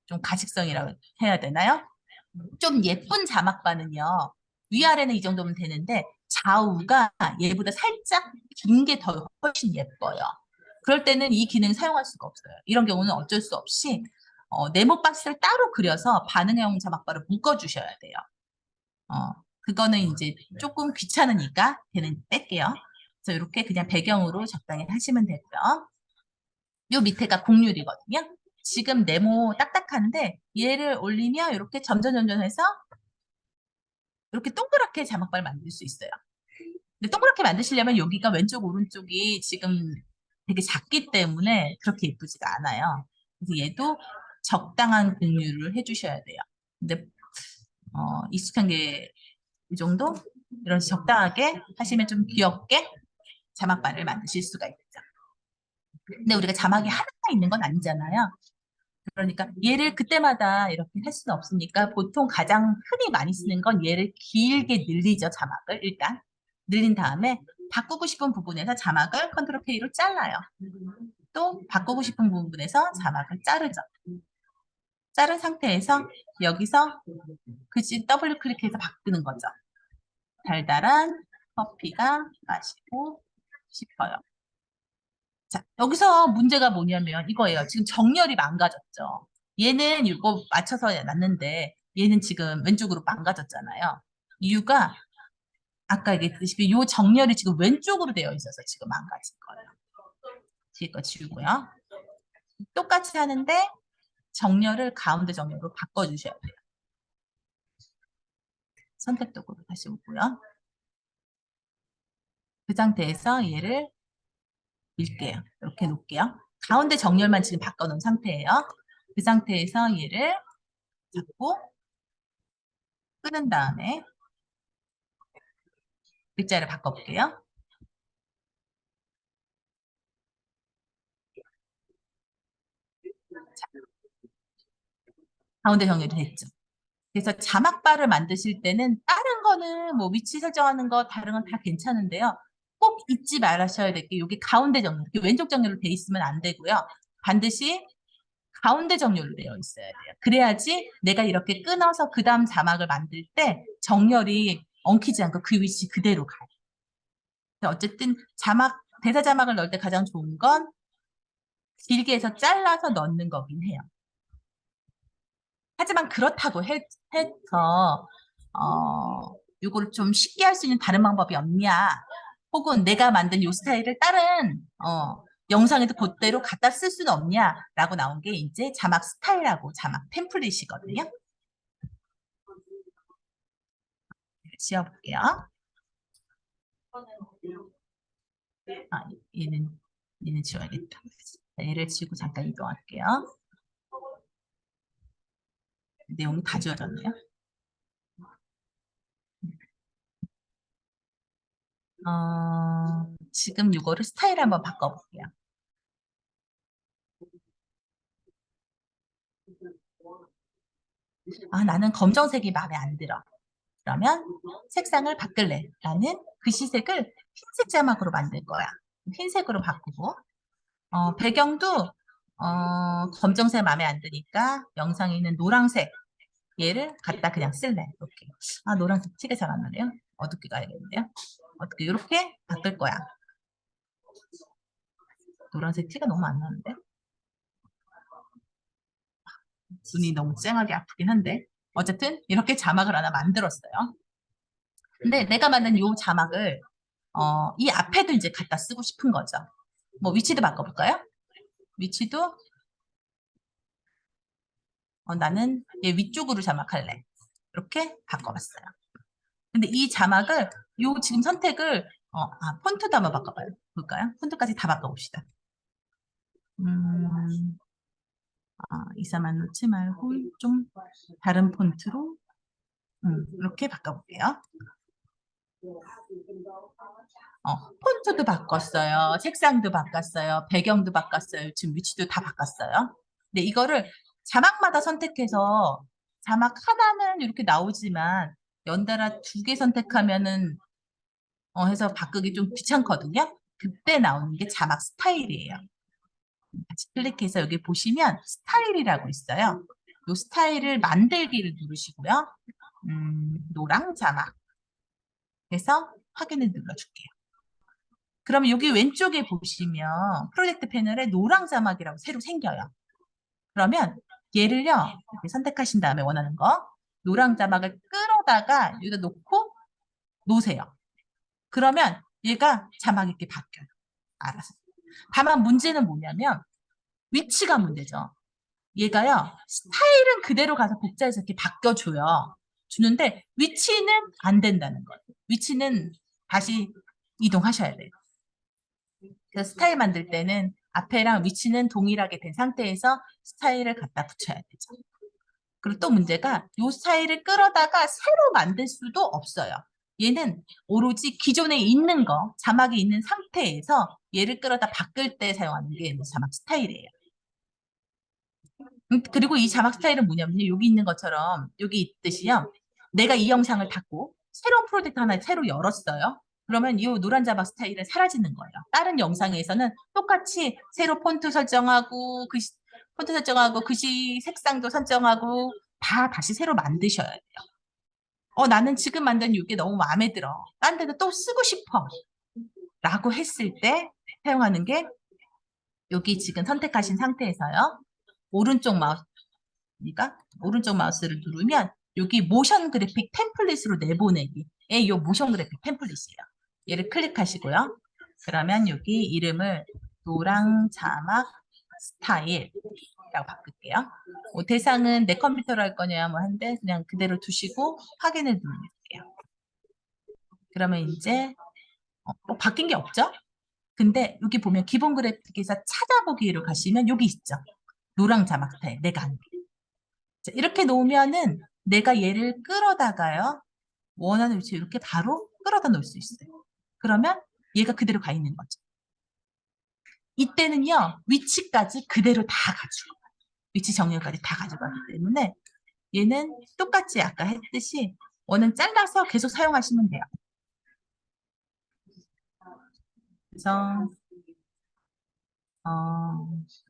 좀 가식성이라고 해야 되나요? 좀 예쁜 자막바는요. 위아래는 이 정도면 되는데 좌우가 얘보다 살짝 긴 게 더 훨씬 예뻐요. 그럴 때는 이 기능 사용할 수가 없어요. 이런 경우는 어쩔 수 없이 네모 박스를 따로 그려서 반응형 자막바를 묶어주셔야 돼요. 그거는 이제 조금 귀찮으니까 걔는 뺄게요. 그래서 이렇게 그냥 배경으로 적당히 하시면 되고요. 요 밑에가 곡률이거든요. 지금 네모 딱딱한데 얘를 올리면 이렇게 점점점점 해서 이렇게 동그랗게 자막바를 만들 수 있어요. 근데 동그랗게 만드시려면 여기가 왼쪽 오른쪽이 지금 되게 작기 때문에 그렇게 예쁘지가 않아요. 그래서 얘도 적당한 곡률을 해주셔야 돼요. 근데 익숙한 게 이 정도? 이런 적당하게 하시면 좀 귀엽게 자막바를 만드실 수가 있죠. 근데 우리가 자막이 하나가 있는 건 아니잖아요. 그러니까 얘를 그때마다 이렇게 할 수는 없으니까 보통 가장 흔히 많이 쓰는 건 얘를 길게 늘리죠, 자막을 일단. 늘린 다음에 바꾸고 싶은 부분에서 자막을 컨트롤 K로 잘라요. 또 바꾸고 싶은 부분에서 자막을 자르죠. 자른 상태에서 여기서 글씨 더블 클릭해서 바꾸는 거죠. 달달한 커피가 마시고 싶어요. 자, 여기서 문제가 뭐냐면 이거예요. 지금 정렬이 망가졌죠. 얘는 이거 맞춰서 놨는데 얘는 지금 왼쪽으로 망가졌잖아요. 이유가 아까 얘기했듯이 이 정렬이 지금 왼쪽으로 되어 있어서 지금 망가진 거예요. 뒤에 거 지우고요. 똑같이 하는데 정렬을 가운데 정렬로 바꿔주셔야 돼요. 선택 도구로 다시 오고요. 그 상태에서 얘를 밀게요. 이렇게 놓을게요. 가운데 정렬만 지금 바꿔놓은 상태예요. 그 상태에서 얘를 잡고 끄는 다음에 글자를 바꿔볼게요. 자, 가운데 정렬이 됐죠. 그래서 자막바를 만드실 때는 다른 거는 뭐 위치 설정하는 거 다른 건 다 괜찮은데요. 꼭 잊지 말으셔야 될 게 여기 가운데 정렬, 왼쪽 정렬로 돼 있으면 안 되고요. 반드시 가운데 정렬로 되어 있어야 돼요. 그래야지 내가 이렇게 끊어서 그 다음 자막을 만들 때 정렬이 엉키지 않고 그 위치 그대로 가요. 어쨌든 대사 자막을 넣을 때 가장 좋은 건 길게 해서 잘라서 넣는 거긴 해요. 하지만 그렇다고 해서 이걸 좀 쉽게 할 수 있는 다른 방법이 없냐? 혹은 내가 만든 이 스타일을 다른 영상에도 그대로 갖다 쓸 수는 없냐라고 나온 게 이제 자막 스타일하고 자막 템플릿이거든요. 지워볼게요. 아, 얘는 지워야겠다. 얘를 지우고 잠깐 이동할게요. 내용이 다 지워졌네요. 지금 이거를 스타일 한번 바꿔볼게요. 나는 검정색이 마음에 안 들어. 그러면 색상을 바꿀래 라는 글씨색을 흰색 자막으로 만들 거야. 흰색으로 바꾸고 배경도 검정색 마음에 안 드니까 영상에 있는 노란색 얘를 갖다 그냥 쓸래. 이렇게. 노란색 티가 잘 안 나네요. 어둡게 가야겠는데요. 어떻게 이렇게 바꿀 거야. 노란색 티가 너무 안 나는데. 눈이 너무 쨍하게 아프긴 한데. 어쨌든 이렇게 자막을 하나 만들었어요. 근데 내가 만든 이 자막을 이 앞에도 이제 갖다 쓰고 싶은 거죠. 뭐 위치도 바꿔볼까요? 위치도 나는 얘 위쪽으로 자막할래. 이렇게 바꿔봤어요. 근데 이 자막을 요 지금 선택을 폰트도 한번 바꿔봐요. 볼까요? 폰트까지 다 바꿔봅시다. 이사만 놓지 말고 좀 다른 폰트로 이렇게 바꿔볼게요. 폰트도 바꿨어요. 색상도 바꿨어요. 배경도 바꿨어요. 지금 위치도 다 바꿨어요. 근데 이거를 자막마다 선택해서 자막 하나는 이렇게 나오지만 연달아 2개 선택하면은 해서 바꾸기 좀 귀찮거든요. 그때 나오는 게 자막 스타일이에요. 같이 클릭해서 여기 보시면 스타일이라고 있어요. 이 스타일을 만들기를 누르시고요. 노랑 자막 해서 확인을 눌러줄게요. 그러면 여기 왼쪽에 보시면 프로젝트 패널에 노랑 자막이라고 새로 생겨요. 그러면 얘를요 이렇게 선택하신 다음에 원하는 거 노랑 자막을 끌어다가 여기다 놓고 놓으세요. 그러면 얘가 자막이 이렇게 바뀌어요. 알아서. 다만 문제는 뭐냐면 위치가 문제죠. 얘가요 스타일은 그대로 가서 복사해서 이렇게 바뀌어줘요. 주는데 위치는 안 된다는 거예요. 위치는 다시 이동하셔야 돼요. 그래서 스타일 만들 때는 앞에랑 위치는 동일하게 된 상태에서 스타일을 갖다 붙여야 되죠. 그리고 또 문제가 이 스타일을 끌어다가 새로 만들 수도 없어요. 얘는 오로지 기존에 있는 거, 자막이 있는 상태에서 얘를 끌어다 바꿀 때 사용하는 게 자막 스타일이에요. 그리고 이 자막 스타일은 뭐냐면요. 여기 있는 것처럼 여기 있듯이요. 내가 이 영상을 닫고 새로운 프로젝트 하나 새로 열었어요. 그러면 이 노란 자막 스타일은 사라지는 거예요. 다른 영상에서는 똑같이 새로 폰트 설정하고 글씨 색상도 설정하고 다 다시 새로 만드셔야 돼요. 나는 지금 만든 이게 너무 마음에 들어. 딴 데도 또 쓰고 싶어. 라고 했을 때 사용하는 게 여기 지금 선택하신 상태에서요. 오른쪽 마우스 그러니까 오른쪽 마우스를 누르면 여기 모션 그래픽 템플릿으로 내보내기에 이 모션 그래픽 템플릿이에요. 얘를 클릭하시고요. 그러면 여기 이름을 노랑 자막 스타일이라고 바꿀게요. 대상은 내 컴퓨터로 할 거냐 뭐 한데 그냥 그대로 두시고 확인을 누를게요. 그러면 이제 바뀐 게 없죠? 근데 여기 보면 기본 그래픽에서 찾아보기로 가시면 여기 있죠. 노랑 자막 스타일 내가 한 게. 자, 이렇게 놓으면은 내가 얘를 끌어다가요. 원하는 위치에 이렇게 바로 끌어다 놓을 수 있어요. 그러면 얘가 그대로 가 있는 거죠. 이때는요. 위치까지 그대로 다 가지고 가요. 위치 정렬까지 다 가져가기 때문에 얘는 똑같이 아까 했듯이 원은 잘라서 계속 사용하시면 돼요. 그래서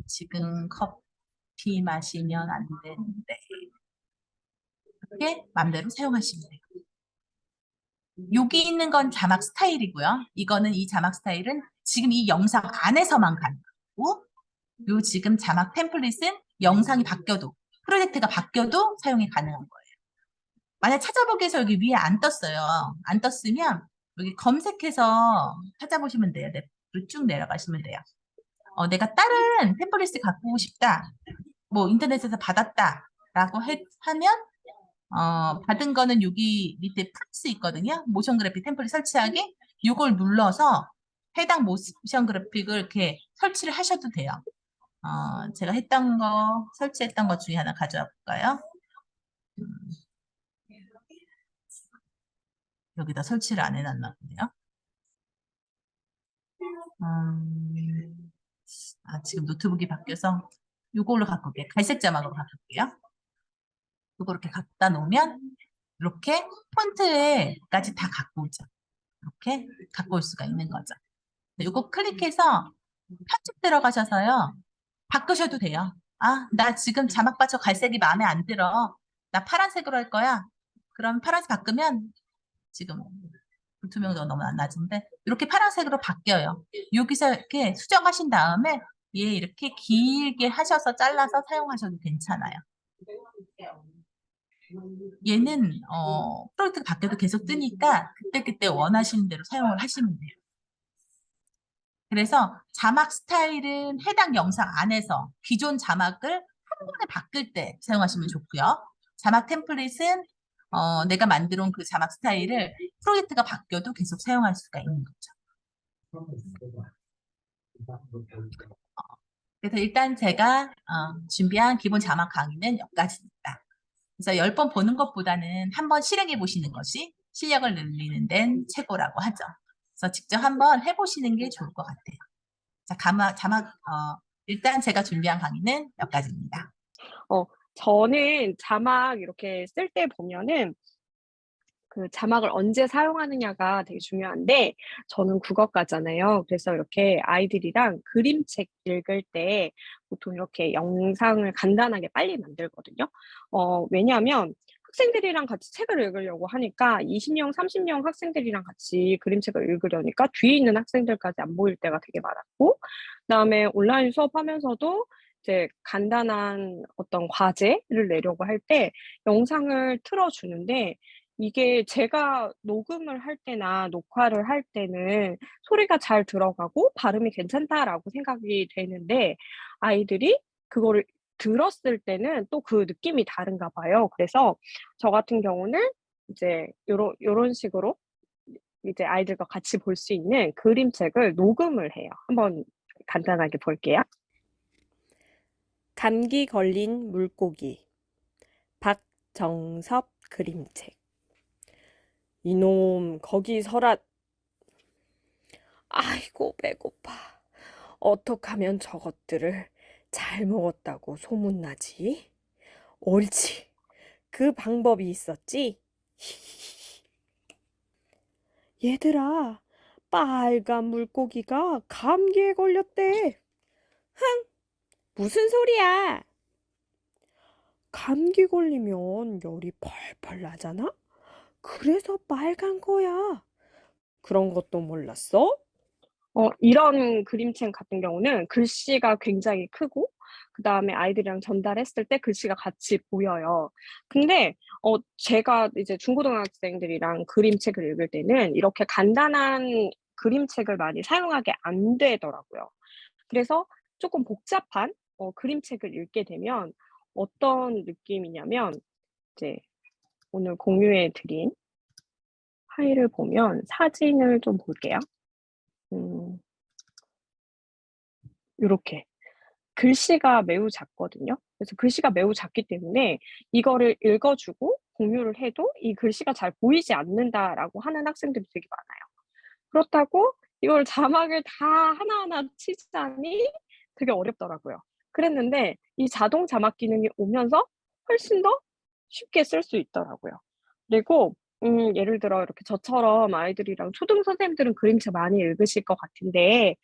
지금 커피 마시면 안 되는데 이렇게 마음대로 사용하시면 돼요. 여기 있는 건 자막 스타일이고요. 이거는 이 자막 스타일은 지금 이 영상 안에서만 가능하고 요 지금 자막 템플릿은 영상이 바뀌어도 프로젝트가 바뀌어도 사용이 가능한 거예요. 만약 찾아보기에서 여기 위에 안 떴어요. 안 떴으면 여기 검색해서 찾아보시면 돼요. 쭉 내려가시면 돼요. 내가 다른 템플릿을 갖고 싶다. 뭐 인터넷에서 받았다라고 하면 받은 거는 여기 밑에 플러스 있거든요. 모션 그래픽 템플릿 설치하기. 이걸 눌러서 해당 모션 그래픽을 이렇게 설치를 하셔도 돼요. 제가 설치했던 것 중에 하나 가져와 볼까요? 여기다 설치를 안 해놨나 보네요. 지금 노트북이 바뀌어서 이걸로 바꿀게요. 갈색 자막으로 바꿀게요. 이거 이렇게 갖다 놓으면 이렇게 폰트에까지 다 갖고 오죠. 이렇게 갖고 올 수가 있는 거죠. 이거 클릭해서 편집 들어가셔서요. 바꾸셔도 돼요. 나 지금 자막 받쳐 갈색이 마음에 안 들어. 나 파란색으로 할 거야. 그럼 파란색 바꾸면 지금 불투명도가 너무 낮은데 이렇게 파란색으로 바뀌어요. 여기서 이렇게 수정하신 다음에 얘 이렇게 길게 하셔서 잘라서 사용하셔도 괜찮아요. 얘는 프로젝트가 바뀌어도 계속 뜨니까 그때그때 원하시는 대로 사용을 하시면 돼요. 그래서 자막 스타일은 해당 영상 안에서 기존 자막을 한 번에 바꿀 때 사용하시면 좋고요. 자막 템플릿은 내가 만들어 온 그 자막 스타일을 프로젝트가 바뀌어도 계속 사용할 수가 있는 거죠. 그래서 일단 제가 준비한 기본 자막 강의는 여기까지입니다. 그래서 10번 보는 것보다는 한번 실행해 보시는 것이 실력을 늘리는 데는 최고라고 하죠. 그래서 직접 한번 해보시는 게 좋을 것 같아요. 자, 일단 제가 준비한 강의는 여기까지입니다. 저는 자막 이렇게 쓸 때 보면은 그 자막을 언제 사용하느냐가 되게 중요한데 저는 국어과잖아요. 그래서 이렇게 아이들이랑 그림책 읽을 때 보통 이렇게 영상을 간단하게 빨리 만들거든요. 왜냐하면 학생들이랑 같이 책을 읽으려고 하니까 20명, 30명 학생들이랑 같이 그림책을 읽으려니까 뒤에 있는 학생들까지 안 보일 때가 되게 많았고, 그다음에 온라인 수업하면서도 이제 간단한 어떤 과제를 내려고 할 때 영상을 틀어주는데 이게 제가 녹음을 할 때나 녹화를 할 때는 소리가 잘 들어가고 발음이 괜찮다라고 생각이 되는데 아이들이 그거를 들었을 때는 또 그 느낌이 다른가 봐요. 그래서 저 같은 경우는 이제 요런 식으로 이제 아이들과 같이 볼 수 있는 그림책을 녹음을 해요. 한번 간단하게 볼게요. 감기 걸린 물고기. 박정섭 그림책. 이놈 거기 서라. 아이고 배고파. 어떡하면 저것들을 잘 먹었다고 소문나지? 옳지. 그 방법이 있었지? 얘들아, 빨간 물고기가 감기에 걸렸대. 흥, 무슨 소리야? 감기 걸리면 열이 펄펄 나잖아? 그래서 빨간 거야. 그런 것도 몰랐어? 이런 그림책 같은 경우는 글씨가 굉장히 크고 그다음에 아이들이랑 전달했을 때 글씨가 같이 보여요. 근데 제가 이제 중고등학생들이랑 그림책을 읽을 때는 이렇게 간단한 그림책을 많이 사용하게 안 되더라고요. 그래서 조금 복잡한 그림책을 읽게 되면 어떤 느낌이냐면 이제 오늘 공유해 드린 파일을 보면 사진을 좀 볼게요. 요렇게 글씨가 매우 작거든요. 그래서 글씨가 매우 작기 때문에 이거를 읽어 주고 공유를 해도 "이 글씨가 잘 보이지 않는다."라고 하는 학생들이 되게 많아요. 그렇다고 이걸 자막을 다 하나하나 치자니 되게 어렵더라고요. 그랬는데 이 자동 자막 기능이 오면서 훨씬 더 쉽게 쓸 수 있더라고요. 그리고 예를 들어 이렇게 저처럼 아이들이랑 초등 선생님들은 그림책 많이 읽으실 것 같은데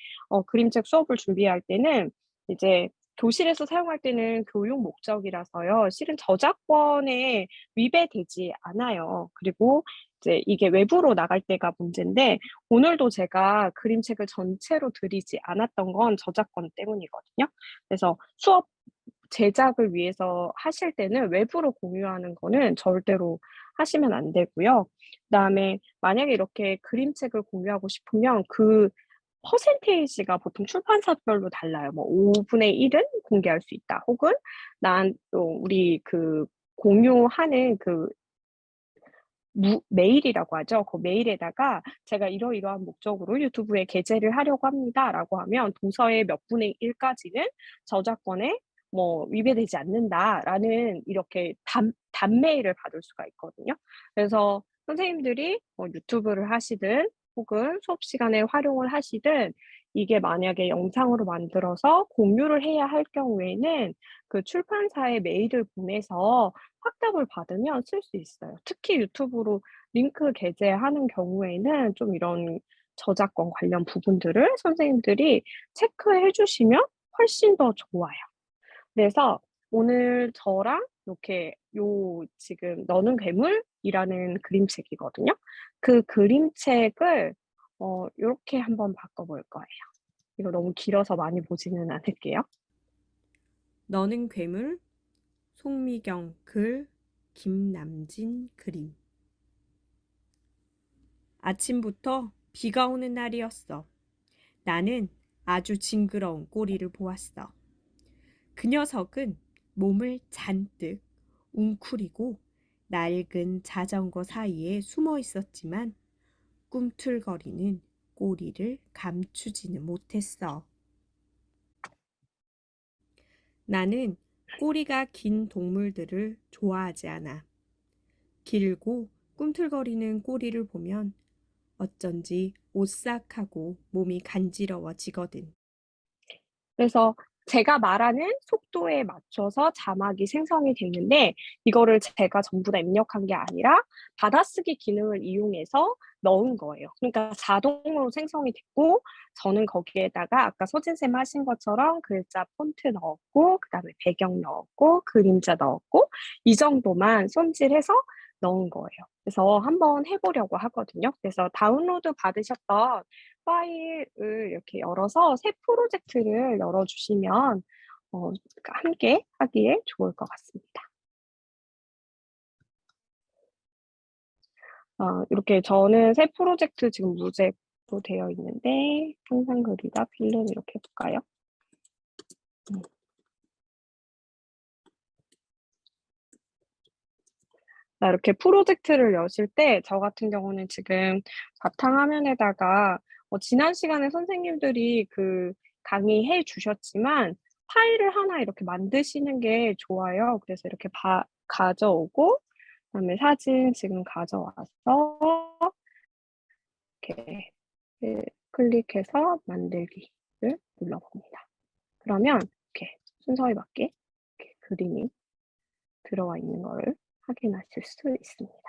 그림책 수업을 준비할 때는 이제 교실에서 사용할 때는 교육 목적이라서요. 실은 저작권에 위배되지 않아요. 그리고 이제 이게 외부로 나갈 때가 문제인데 오늘도 제가 그림책을 전체로 들이지 않았던 건 저작권 때문이거든요. 그래서 수업 제작을 위해서 하실 때는 외부로 공유하는 거는 절대로 하시면 안 되고요. 그다음에 만약에 이렇게 그림책을 공유하고 싶으면 그 퍼센테이지가 보통 출판사별로 달라요. 뭐 5분의 1은 공개할 수 있다. 혹은 우리 그 공유하는 그 메일이라고 하죠. 그 메일에다가 제가 이러이러한 목적으로 유튜브에 게재를 하려고 합니다라고 하면 도서의 몇 분의 1까지는 저작권에 뭐 위배되지 않는다라는 이렇게 단메일을 받을 수가 있거든요. 그래서 선생님들이 뭐 유튜브를 하시든 혹은 수업 시간에 활용을 하시든 이게 만약에 영상으로 만들어서 공유를 해야 할 경우에는 그 출판사에 메일을 보내서 확답을 받으면 쓸 수 있어요. 특히 유튜브로 링크 게재하는 경우에는 좀 이런 저작권 관련 부분들을 선생님들이 체크해 주시면 훨씬 더 좋아요. 그래서 오늘 저랑 이렇게 지금 너는 괴물이라는 그림책이거든요. 그 그림책을 요렇게 한번 바꿔 볼 거예요. 이거 너무 길어서 많이 보지는 않을게요. 너는 괴물, 송미경 글, 김남진 그림. 아침부터 비가 오는 날이었어. 나는 아주 징그러운 꼬리를 보았어. 그 녀석은 몸을 잔뜩 웅크리고 낡은 자전거 사이에 숨어 있었지만 꿈틀거리는 꼬리를 감추지는 못했어. 나는 꼬리가 긴 동물들을 좋아하지 않아. 길고 꿈틀거리는 꼬리를 보면 어쩐지 오싹하고 몸이 간지러워지거든. 그래서 제가 말하는 속도에 맞춰서 자막이 생성이 됐는데 이거를 제가 전부 다 입력한 게 아니라 받아쓰기 기능을 이용해서 넣은 거예요. 그러니까 자동으로 생성이 됐고 저는 거기에다가 아까 서진쌤 하신 것처럼 글자 폰트 넣었고 그다음에 배경 넣었고 그림자 넣었고 이 정도만 손질해서 넣은 거예요. 그래서 한번 해보려고 하거든요. 그래서 다운로드 받으셨던 파일을 이렇게 열어서 새 프로젝트를 열어주시면 함께 하기에 좋을 것 같습니다. 이렇게 저는 새 프로젝트 지금 무제로 되어 있는데 상상 그리다 필름 이렇게 해볼까요? 이렇게 프로젝트를 여실 때 저 같은 경우는 지금 바탕화면에다가 지난 시간에 선생님들이 그 강의해 주셨지만 파일을 하나 이렇게 만드시는 게 좋아요. 그래서 이렇게 가져오고 그다음에 사진 지금 가져와서 이렇게 클릭해서 만들기를 눌러봅니다. 그러면 이렇게 순서에 맞게 이렇게 그림이 들어와 있는 걸 확인하실 수 있습니다.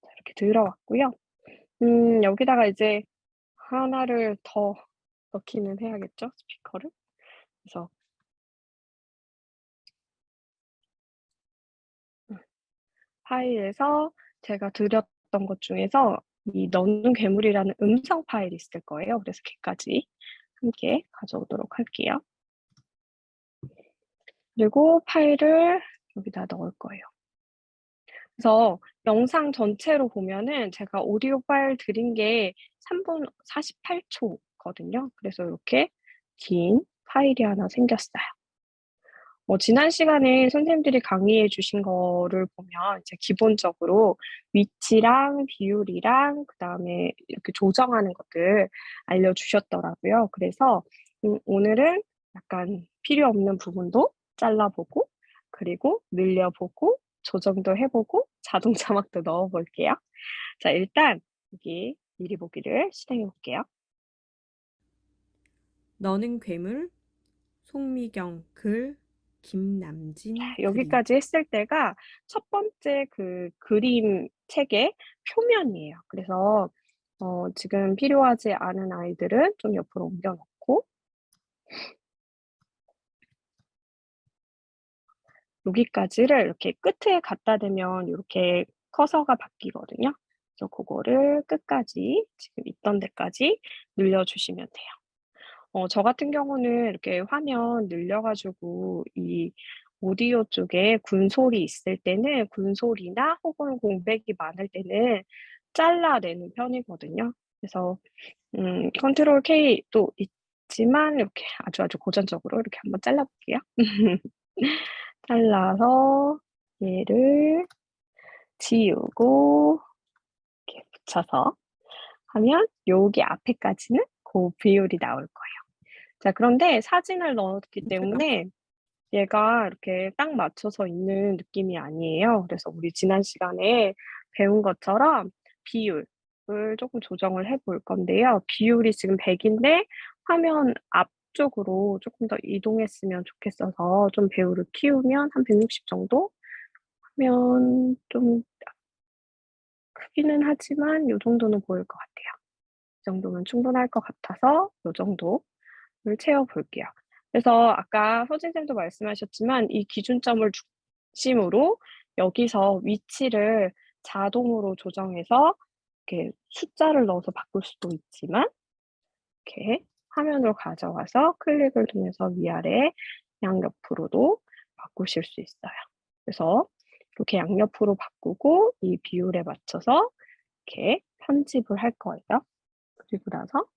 자, 이렇게 들어왔고요. 여기다가 이제 하나를 더 넣기는 해야겠죠, 스피커를. 그래서 파일에서 제가 드렸던 것 중에서 이 너는 괴물이라는 음성 파일이 있을 거예요. 그래서 걔까지 함께 가져오도록 할게요. 그리고 파일을 여기다 넣을 거예요. 그래서 영상 전체로 보면은 제가 오디오 파일 드린 게 3분 48초거든요. 그래서 이렇게 긴 파일이 하나 생겼어요. 지난 시간에 선생님들이 강의해 주신 거를 보면 이제 기본적으로 위치랑 비율이랑 그다음에 이렇게 조정하는 것들 알려주셨더라고요. 그래서 오늘은 약간 필요 없는 부분도 잘라보고 그리고 늘려보고 조정도 해보고 자동 자막도 넣어볼게요. 자, 일단 여기 미리 보기를 실행해 볼게요. 너는 괴물, 송미경 글, 김남진 그림. 여기까지 했을 때가 첫 번째 그 그림 책의 표면이에요. 그래서 지금 필요하지 않은 아이들은 좀 옆으로 옮겨 놓고 여기까지를 이렇게 끝에 갖다 대면 이렇게 커서가 바뀌거든요. 그래서 그거를 끝까지 지금 있던 데까지 늘려주시면 돼요. 저 같은 경우는 이렇게 화면 늘려 가지고 이 오디오 쪽에 군소리 있을 때는 군소리나 혹은 공백이 많을 때는 잘라내는 편이거든요. 그래서 컨트롤 K도 있지만 이렇게 아주 고전적으로 이렇게 한번 잘라볼게요. 잘라서 얘를 지우고 이렇게 붙여서 하면 여기 앞에까지는 그 비율이 나올 거예요. 자, 그런데 사진을 넣었기 때문에 얘가 이렇게 딱 맞춰서 있는 느낌이 아니에요. 그래서 우리 지난 시간에 배운 것처럼 비율을 조금 조정을 해볼 건데요. 비율이 지금 100인데 화면 앞쪽으로 조금 더 이동했으면 좋겠어서 좀 배율을 키우면 한 160 정도 하면 좀 크기는 하지만 요 정도는 보일 것 같아요. 이 정도면 충분할 것 같아서 요 정도를 채워볼게요. 그래서 아까 선생님도 말씀하셨지만 이 기준점을 중심으로 여기서 위치를 자동으로 조정해서 이렇게 숫자를 넣어서 바꿀 수도 있지만 이렇게 화면으로 가져와서 클릭을 통해서 위아래 양옆으로도 바꾸실 수 있어요. 그래서 이렇게 양옆으로 바꾸고 이 비율에 맞춰서 이렇게 편집을 할 거예요. 그리고 나서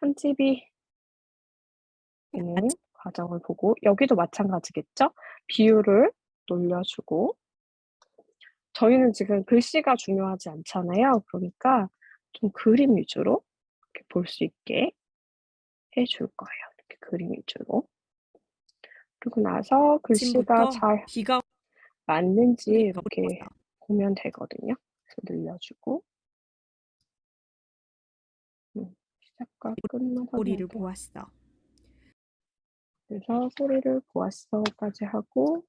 편집이 되는 과정을 보고 여기도 마찬가지겠죠? 비율을 놀려주고 저희는 지금 글씨가 중요하지 않잖아요. 그러니까 좀 그림 위주로 이렇게 볼 수 있게 해줄 거예요. 이렇게 그림 위주로. 그리고 나서 글씨가 아침부터 잘 비가 맞는지 오는 게 이렇게 어려웠어. 보면 되거든요. 그래서 늘려주고 시작과 끝만 꼬리를 확인할게요. 보았어. 그래서 소리를 보았어까지 하고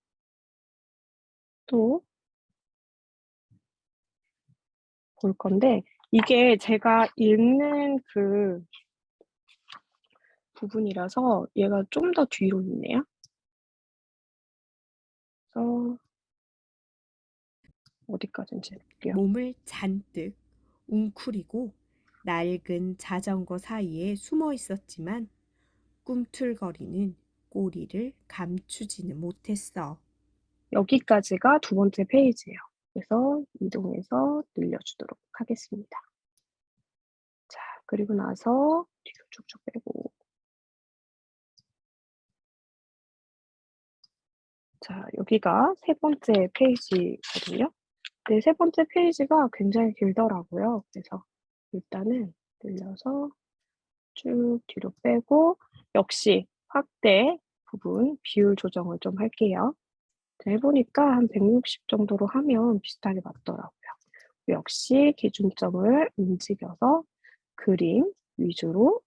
또 볼 건데 이게 제가 읽는 그 부분이라서 얘가 좀 더 뒤로 있네요. 그래서 어디까지인지 볼게요. 몸을 잔뜩 웅크리고 낡은 자전거 사이에 숨어 있었지만 꿈틀거리는 꼬리를 감추지는 못했어. 여기까지가 두 번째 페이지예요. 그래서 이동해서 늘려주도록 하겠습니다. 자, 그리고 나서 뒤로 쭉쭉 빼고 자, 여기가 세 번째 페이지거든요. 네, 세 번째 페이지가 굉장히 길더라고요. 그래서 일단은 늘려서 쭉 뒤로 빼고 역시 확대 부분 비율 조정을 좀 할게요. 해보니까 한 160 정도로 하면 비슷하게 맞더라고요. 역시 기준점을 움직여서 그림 위주로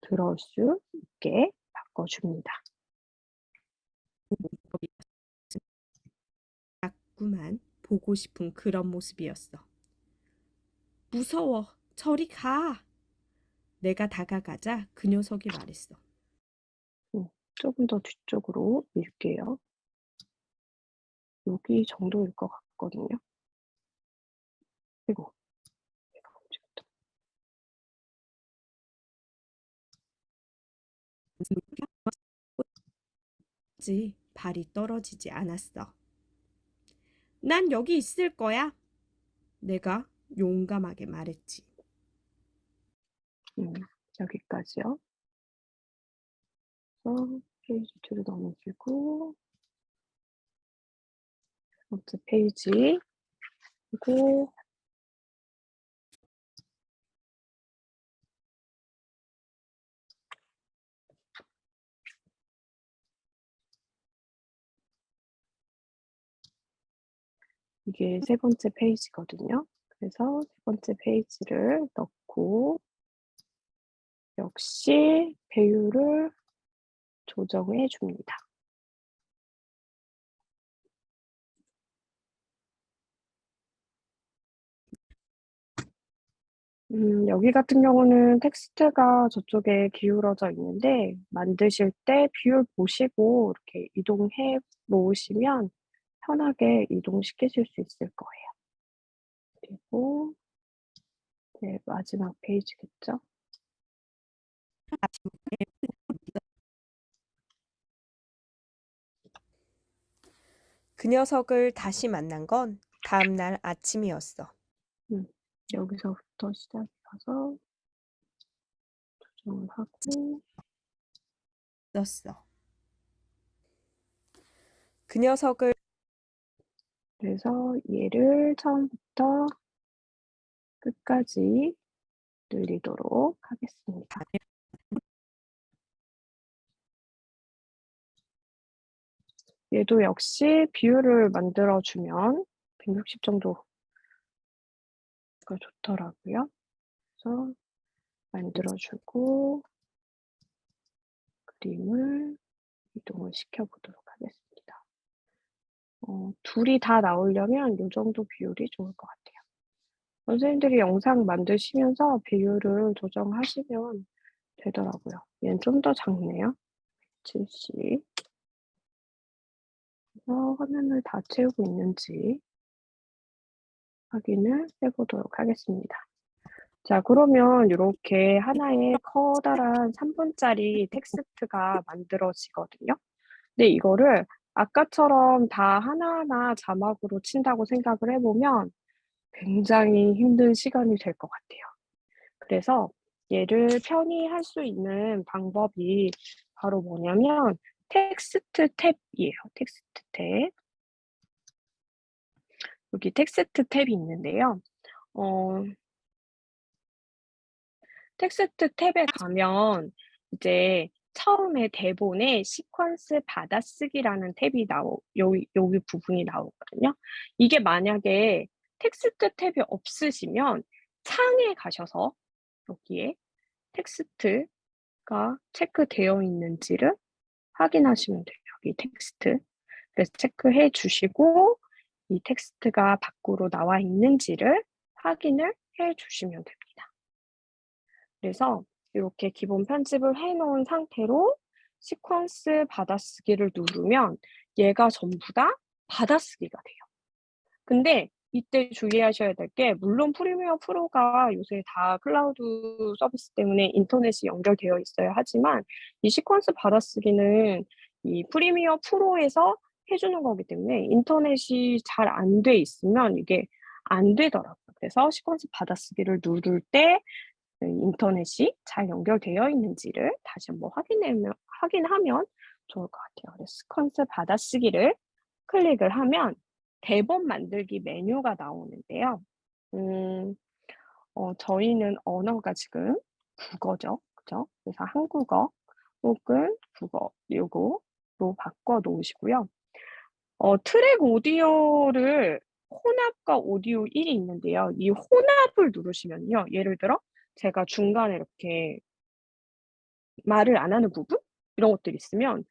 들어올 수 있게 바꿔줍니다. 자꾸만 보고 싶은 그런 모습이었어. 무서워. 저리 가. 내가 다가가자 그 녀석이 말했어. 조금 더 뒤쪽으로 밀게요. 여기 정도일 것 같거든요. 그리고 얘가 움직였다. 발이 떨어지지 않았어. 난 여기 있을 거야. 내가 용감하게 말했지. 여기까지요. 그래서 페이지 뒤로 넘어지고 두 번째 페이지 그리고 이게 세 번째 페이지거든요. 그래서 세 번째 페이지를 넣고 역시 배율을 조정해 줍니다. 여기 같은 경우는 텍스트가 저쪽에 기울어져 있는데 만드실 때 비율 보시고 이렇게 이동해 놓으시면 편하게 이동시키실 수 있을 거예요. 그리고 이제 마지막 페이지겠죠? 그 녀석을 다시 만난 건 다음 날 아침이었어. 여기서부터 시작해서 수정을 하고 썼어. 그 녀석을 그래서 얘를 처음부터 끝까지 늘리도록 하겠습니다. 얘도 역시 비율을 만들어주면 160 정도가 좋더라고요. 그래서 만들어주고 그림을 이동을 시켜보도록 하겠습니다. 둘이 다 나오려면 이 정도 비율이 좋을 것 같아요. 선생님들이 영상 만드시면서 비율을 조정하시면 되더라고요. 얘는 좀 더 작네요. 70. 그래서 화면을 다 채우고 있는지 확인을 해보도록 하겠습니다. 자, 그러면 이렇게 하나의 커다란 3분짜리 텍스트가 만들어지거든요. 근데 이거를 아까처럼 다 하나하나 자막으로 친다고 생각을 해보면 굉장히 힘든 시간이 될 것 같아요. 그래서 얘를 편히 할 수 있는 방법이 바로 뭐냐면 텍스트 탭이에요. 텍스트 탭. 여기 텍스트 탭이 있는데요. 텍스트 탭에 가면 이제 처음에 대본에 시퀀스 받아쓰기라는 탭이 여기 부분이 나오거든요. 이게 만약에 텍스트 탭이 없으시면 창에 가셔서 여기에 텍스트가 체크되어 있는지를 확인하시면 돼요. 여기 텍스트. 그래서 체크해 주시고 이 텍스트가 밖으로 나와 있는지를 확인을 해 주시면 됩니다. 그래서 이렇게 기본 편집을 해 놓은 상태로 시퀀스 받아쓰기를 누르면 얘가 전부 다 받아쓰기가 돼요. 근데 이때 주의하셔야 될 게 물론 프리미어 프로가 요새 다 클라우드 서비스 때문에 인터넷이 연결되어 있어야 하지만 이 시퀀스 받아쓰기는 이 프리미어 프로에서 해주는 거기 때문에 인터넷이 잘 안 돼 있으면 이게 안 되더라고요. 그래서 시퀀스 받아쓰기를 누를 때 인터넷이 잘 연결되어 있는지를 다시 한번 확인하면 좋을 것 같아요. 그래서 시퀀스 받아쓰기를 클릭을 하면 대본 만들기 메뉴가 나오는데요. 저희는 언어가 지금 국어죠. 그죠? 그래서 한국어 혹은 국어 요거로 바꿔 놓으시고요. 트랙 오디오를 혼합과 오디오 1이 있는데요. 이 혼합을 누르시면요. 예를 들어 제가 중간에 이렇게 말을 안 하는 부분 이런 것들이 있으면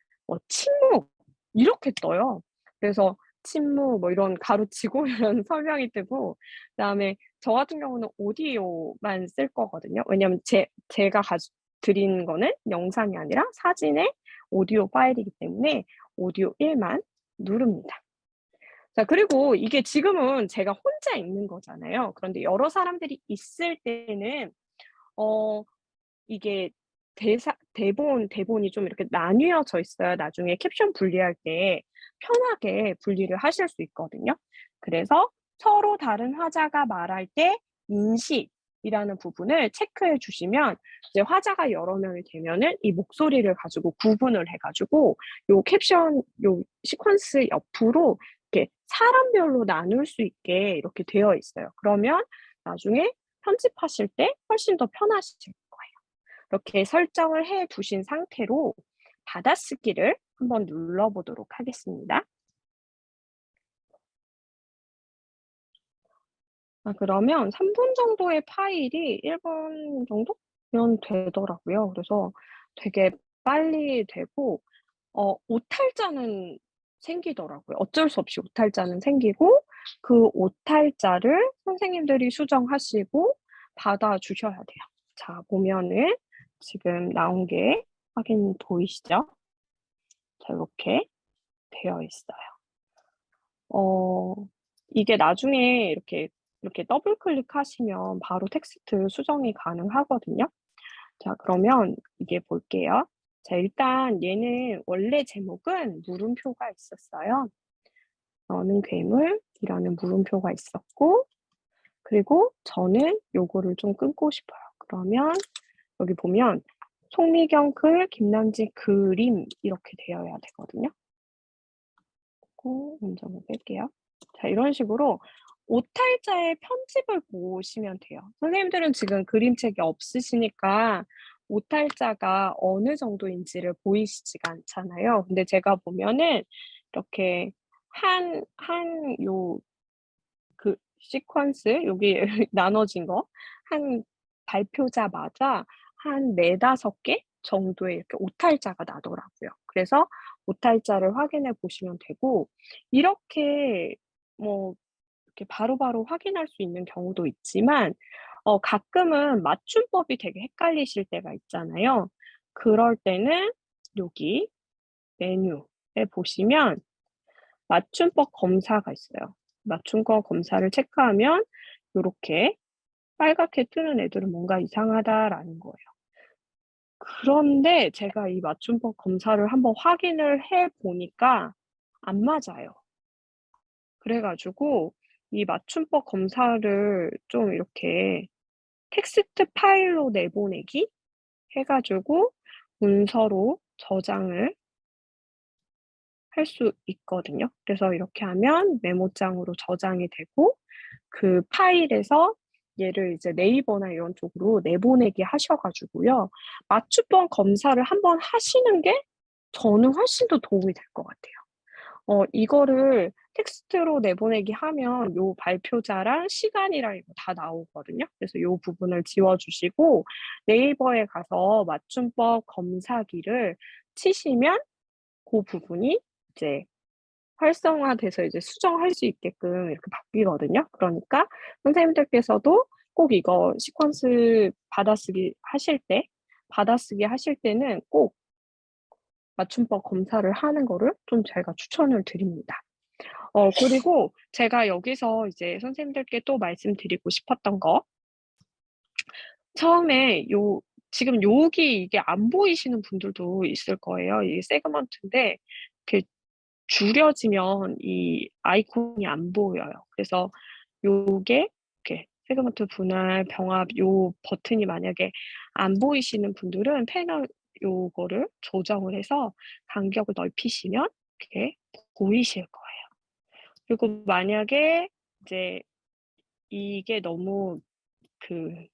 침묵 이렇게 떠요. 그래서 침묵 뭐 이런 가로치고 이런 설명이 뜨고 그다음에 저 같은 경우는 오디오만 쓸 거거든요. 왜냐하면 제가 드린 거는 영상이 아니라 사진의 오디오 파일이기 때문에 오디오 1만 누릅니다. 자, 그리고 이게 지금은 제가 혼자 읽는 거잖아요. 그런데 여러 사람들이 있을 때는 이게 대본이 좀 이렇게 나뉘어져 있어야 나중에 캡션 분리할 때 편하게 분리를 하실 수 있거든요. 그래서 서로 다른 화자가 말할 때 인식이라는 부분을 체크해 주시면 이제 화자가 여러 명이 되면은 이 목소리를 가지고 구분을 해 가지고 요 캡션 요 시퀀스 옆으로 이렇게 사람별로 나눌 수 있게 이렇게 되어 있어요. 그러면 나중에 편집하실 때 훨씬 더 편하실 거예요. 이렇게 설정을 해 두신 상태로 받아쓰기를 한번 눌러보도록 하겠습니다. 그러면 3분 정도의 파일이 1분 정도면 되더라고요. 그래서 되게 빨리 되고 오탈자는 생기더라고요. 어쩔 수 없이 오탈자는 생기고 그 오탈자를 선생님들이 수정하시고 받아주셔야 돼요. 자, 보면은 지금 나온 게 확인 보이시죠? 자, 이렇게 되어 있어요. 이게 나중에 이렇게 더블 클릭하시면 바로 텍스트 수정이 가능하거든요. 자, 그러면 이게 볼게요. 자, 일단 얘는 원래 제목은 물음표가 있었어요. 너는 괴물이라는 물음표가 있었고, 그리고 저는 요거를 좀 끊고 싶어요. 그러면 여기 보면 송미경 글, 김남지 그림 이렇게 되어야 되거든요. 먼저 한번 뺄게요. 자, 이런 식으로 오탈자의 편집을 보시면 돼요. 선생님들은 지금 그림책이 없으시니까 오탈자가 어느 정도인지를 보이시지가 않잖아요. 근데 제가 보면은 이렇게 그 시퀀스, 여기 나눠진 거, 한 발표자마다 한 4-5개 정도의 이렇게 오탈자가 나더라고요. 그래서 오탈자를 확인해 보시면 되고, 이렇게 뭐 이렇게 바로바로 확인할 수 있는 경우도 있지만, 가끔은 맞춤법이 되게 헷갈리실 때가 있잖아요. 그럴 때는 여기 메뉴에 보시면 맞춤법 검사가 있어요. 맞춤법 검사를 체크하면 요렇게 빨갛게 뜨는 애들은 뭔가 이상하다라는 거예요. 그런데 제가 이 맞춤법 검사를 한번 확인을 해 보니까 안 맞아요. 그래 가지고 이 맞춤법 검사를 좀 이렇게 텍스트 파일로 내보내기 해 가지고 문서로 저장을 할 수 있거든요. 그래서 이렇게 하면 메모장으로 저장이 되고 그 파일에서 얘를 이제 네이버나 이런 쪽으로 내보내게 하셔 가지고요. 맞춤법 검사를 한번 하시는 게 저는 훨씬 더 도움이 될 것 같아요. 이거를 텍스트로 내보내기 하면 요 발표자랑 시간이랑 이거 다 나오거든요. 그래서 요 부분을 지워 주시고 네이버에 가서 맞춤법 검사기를 치시면 고 부분이 이제 활성화돼서 이제 수정할 수 있게끔 이렇게 바뀌거든요. 그러니까 선생님들께서도 꼭 이거 시퀀스 받아쓰기 하실 때는 꼭 맞춤법 검사를 하는 거를 좀 제가 추천을 드립니다. 그리고 제가 여기서 이제 선생님들께 또 말씀드리고 싶었던 거, 처음에 지금 여기 이게 안 보이시는 분들도 있을 거예요. 이게 세그먼트인데 이렇게 줄여지면 이 아이콘이 안 보여요. 그래서 요게 이렇게 세그먼트 분할, 병합 요 버튼이 만약에 안 보이시는 분들은 패널 요거를 조정을 해서 간격을 넓히시면 이렇게 보이실 거예요. 그리고 만약에 이제 이게 너무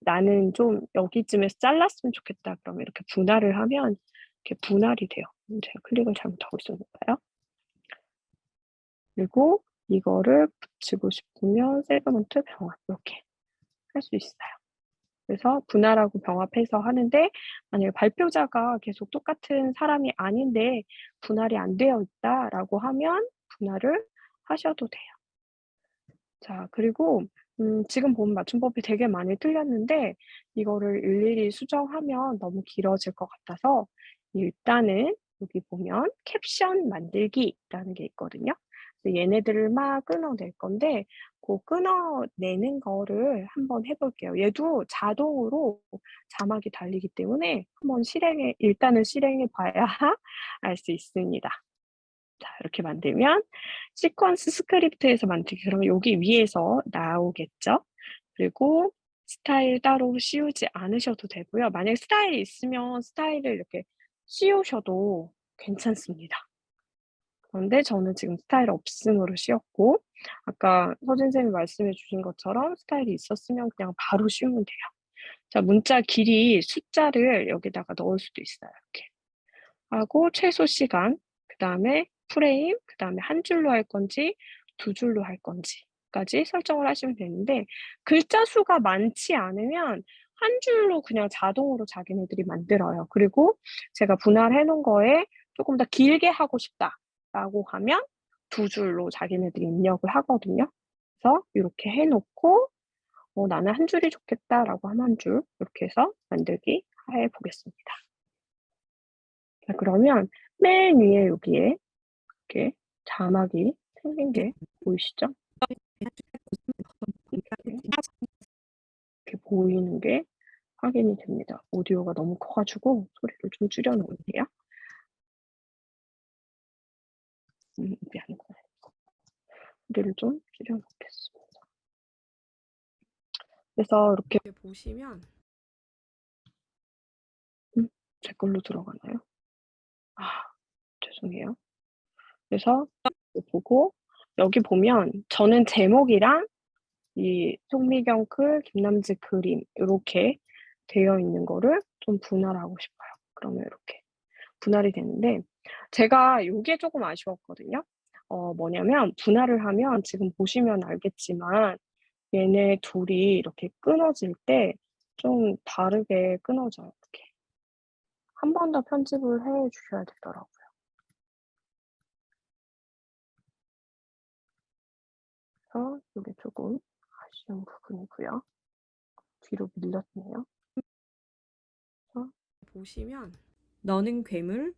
나는 좀 여기쯤에서 잘랐으면 좋겠다 그러면 이렇게 분할을 하면 이렇게 분할이 돼요. 제가 클릭을 잘못하고 있었나 봐요. 그리고 이거를 붙이고 싶으면 세그먼트 병합 이렇게 할 수 있어요. 그래서 분할하고 병합해서 하는데 만약에 발표자가 계속 똑같은 사람이 아닌데 분할이 안 되어 있다라고 하면 분할을 하셔도 돼요. 자, 그리고 지금 보면 맞춤법이 되게 많이 틀렸는데 이거를 일일이 수정하면 너무 길어질 것 같아서 일단은 여기 보면 캡션 만들기라는 게 있거든요. 그래서 얘네들을 막 끊어낼 건데 그 끊어내는 거를 한번 해볼게요. 얘도 자동으로 자막이 달리기 때문에 한번 일단은 실행해 봐야 알 수 있습니다. 자, 이렇게 만들면 시퀀스 스크립트에서 만들기 그러면 여기 위에서 나오겠죠. 그리고 스타일 따로 씌우지 않으셔도 되고요. 만약에 스타일이 있으면 스타일을 이렇게 씌우셔도 괜찮습니다. 그런데 저는 지금 스타일 없음으로 씌웠고 아까 서진쌤이 말씀해 주신 것처럼 스타일이 있었으면 그냥 바로 씌우면 돼요. 자, 문자 길이 숫자를 여기다가 넣을 수도 있어요. 이렇게 하고 최소 시간, 그다음에 프레임, 그다음에 한 줄로 할 건지 두 줄로 할 건지까지 설정을 하시면 되는데 글자 수가 많지 않으면 한 줄로 그냥 자동으로 자기네들이 만들어요. 그리고 제가 분할해 놓은 거에 조금 더 길게 하고 싶다라고 하면 두 줄로 자기네들이 입력을 하거든요. 그래서 이렇게 해 놓고 나는 한 줄이 좋겠다라고 하면 한 줄 이렇게 해서 만들기 해 보겠습니다. 자, 그러면 맨 위에 여기에 이렇게 자막이 생긴 게 보이시죠? 이렇게 보이는 게 확인이 됩니다. 오디오가 너무 커가지고 소리를 좀 줄여놓을게요. 이게 아니고 소리를 좀 줄여놓겠습니다. 그래서 이렇게 보시면 제 걸로 들어가나요? 아, 죄송해요. 그래서 보고 여기 보면 저는 제목이랑 이 송미경 글, 김남지 그림 이렇게 되어 있는 거를 좀 분할하고 싶어요. 그러면 이렇게 분할이 되는데 제가 요게 조금 아쉬웠거든요. 뭐냐면 분할을 하면 지금 보시면 알겠지만 얘네 둘이 이렇게 끊어질 때 좀 다르게 끊어져요. 이렇게. 한 번 더 편집을 해 주셔야 되더라고요. 그래서 요게 조금 아쉬운 부분이고요. 뒤로 밀렸네요. 그래서 보시면 너는 괴물,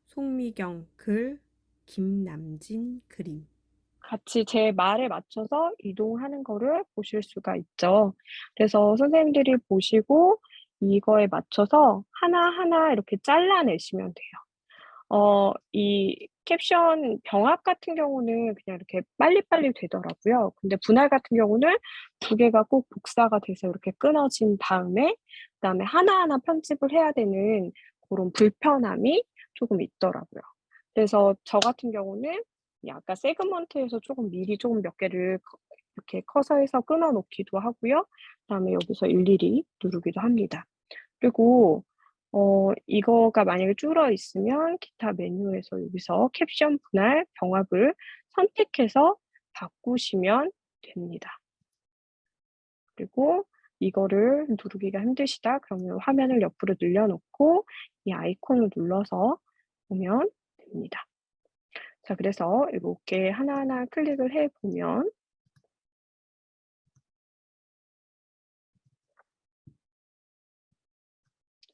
송미경 글, 김남진 그림. 같이 제 말에 맞춰서 이동하는 거를 보실 수가 있죠. 그래서 선생님들이 보시고 이거에 맞춰서 하나하나 이렇게 잘라내시면 돼요. 이 캡션 병합 같은 경우는 그냥 이렇게 빨리빨리 되더라고요. 근데 분할 같은 경우는 두 개가 꼭 복사가 돼서 이렇게 끊어진 다음에 그다음에 하나하나 편집을 해야 되는 그런 불편함이 조금 있더라고요. 그래서 저 같은 경우는 이 아까 세그먼트에서 조금 미리 조금 몇 개를 이렇게 커서해서 끊어 놓기도 하고요. 그다음에 여기서 일일이 누르기도 합니다. 그리고 이거가 만약에 줄어 있으면 기타 메뉴에서 여기서 캡션 분할 병합을 선택해서 바꾸시면 됩니다. 그리고 이거를 누르기가 힘드시다 그러면 화면을 옆으로 늘려놓고 이 아이콘을 눌러서 보면 됩니다. 자, 그래서 이렇게 하나하나 클릭을 해 보면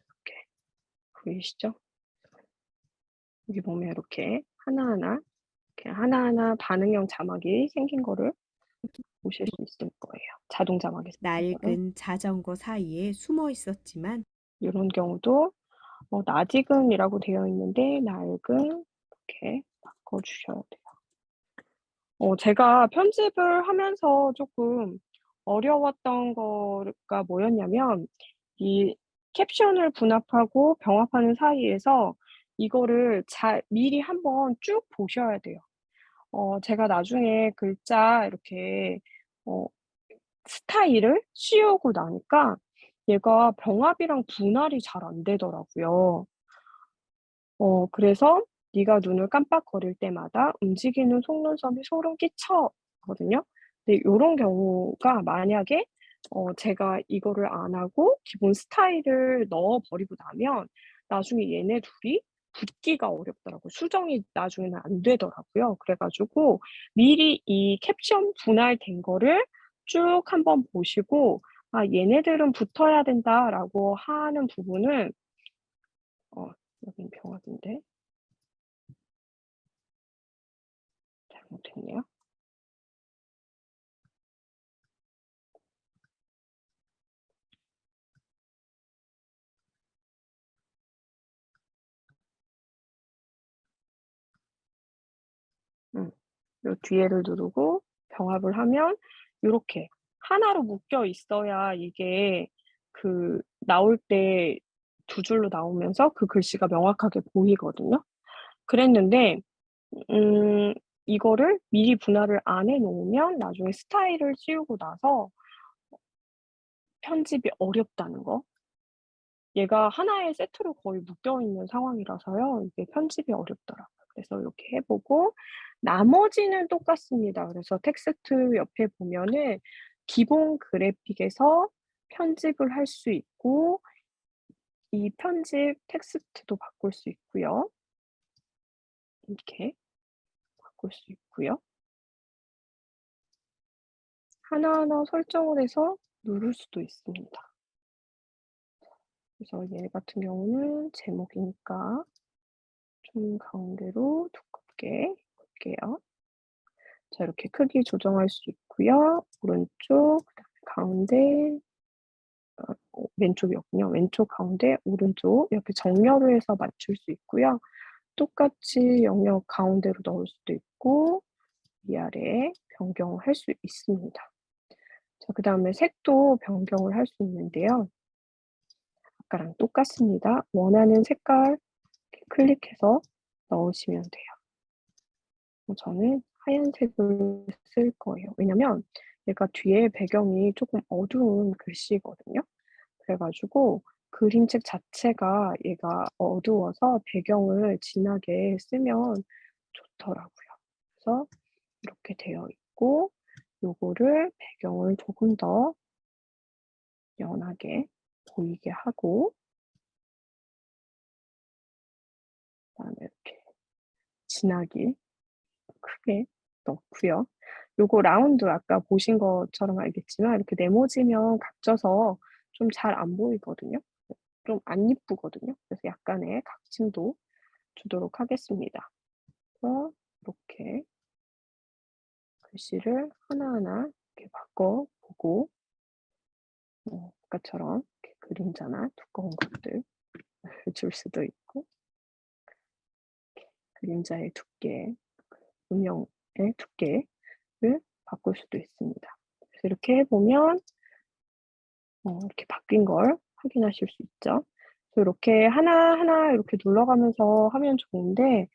이렇게 보이시죠? 여기 보면 이렇게 하나하나 반응형 자막이 생긴 거를 보실 수 있을 거예요. 자동 자막이 생긴 거를. 낡은 자전거 사이에 숨어 있었지만 이런 경우도 낯익은이라고 되어 있는데 낡은 이렇게 바꿔주셔야 돼요. 제가 편집을 하면서 조금 어려웠던 거가 뭐였냐면 이 캡션을 분합하고 병합하는 사이에서 이거를 미리 한번 쭉 보셔야 돼요. 제가 나중에 글자 이렇게 어 스타일을 씌우고 나니까 얘가 병합이랑 분할이 잘 안 되더라고요. 그래서 "네가 눈을 깜빡거릴 때마다 움직이는 속눈썹이 소름 끼쳐." 거든요. 근데 요런 경우가 만약에 제가 이거를 안 하고 기본 스타일을 넣어 버리고 나면 나중에 얘네 둘이 붙기가 어렵더라고요. 수정이 나중에는 안 되더라고요. 그래 가지고 미리 이 캡션 분할된 거를 쭉 한번 보시고 '아 얘네들은 붙어야 된다.'라고 하는 부분은 여긴 병합인데 잘못했네요. 요 뒤에를 누르고 병합을 하면 요렇게 하나로 묶여 있어야 이게 나올 때 두 줄로 나오면서 그 글씨가 명확하게 보이거든요. 그랬는데 음 이거를 미리 분할을 안 해 놓으면 나중에 스타일을 씌우고 나서 편집이 어렵다는 거. 얘가 하나의 세트로 거의 묶여 있는 상황이라서요. 이게 편집이 어렵더라고요. 그래서 이렇게 해 보고 나머지는 똑같습니다. 그래서 텍스트 옆에 보면은 기본 그래픽에서 편집을 할 수 있고 이 편집 텍스트도 바꿀 수 있고요. 이렇게 바꿀 수 있고요. 하나하나 설정을 해서 누를 수도 있습니다. 그래서 얘 같은 경우는 제목이니까 좀 가운데로 두껍게 볼게요. 자, 이렇게 크기 조정할 수 있고요. 오른쪽, 그다음에 가운데, 왼쪽이었군요. 왼쪽, 가운데, 오른쪽 이렇게 정렬을 해서 맞출 수 있고요. 똑같이 영역 가운데로 넣을 수도 있고 위아래 변경을 할 수 있습니다. 자, 그다음에 색도 변경을 할 수 있는데요. 아까랑 똑같습니다. 원하는 색깔 이렇게 클릭해서 넣으시면 돼요. 저는 하얀색을 쓸 거예요. 왜냐면 얘가 뒤에 배경이 조금 어두운 글씨거든요. 그래가지고 그림책 자체가 얘가 어두워서 배경을 진하게 쓰면 좋더라고요. 그래서 이렇게 되어 있고 요거를 배경을 조금 더 연하게 보이게 하고 그다음에 이렇게 진하게 크게 넣고요. 요거 라운드 아까 보신 것처럼 알겠지만 이렇게 네모지면 각져서 좀 잘 안 보이거든요. 좀 안 이쁘거든요. 그래서 약간의 각침도 주도록 하겠습니다. 그래서 이렇게 글씨를 하나하나 이렇게 바꿔보고 아까처럼 이렇게 그림자나 두꺼운 것들 줄 수도 있고 그림자의 두께, 음영의 두께를 바꿀 수도 있습니다. 그래서 이렇게 해보면 이렇게 바뀐 걸 확인하실 수 있죠. 그래서 이렇게 하나하나 이렇게 눌러가면서 하면 좋은데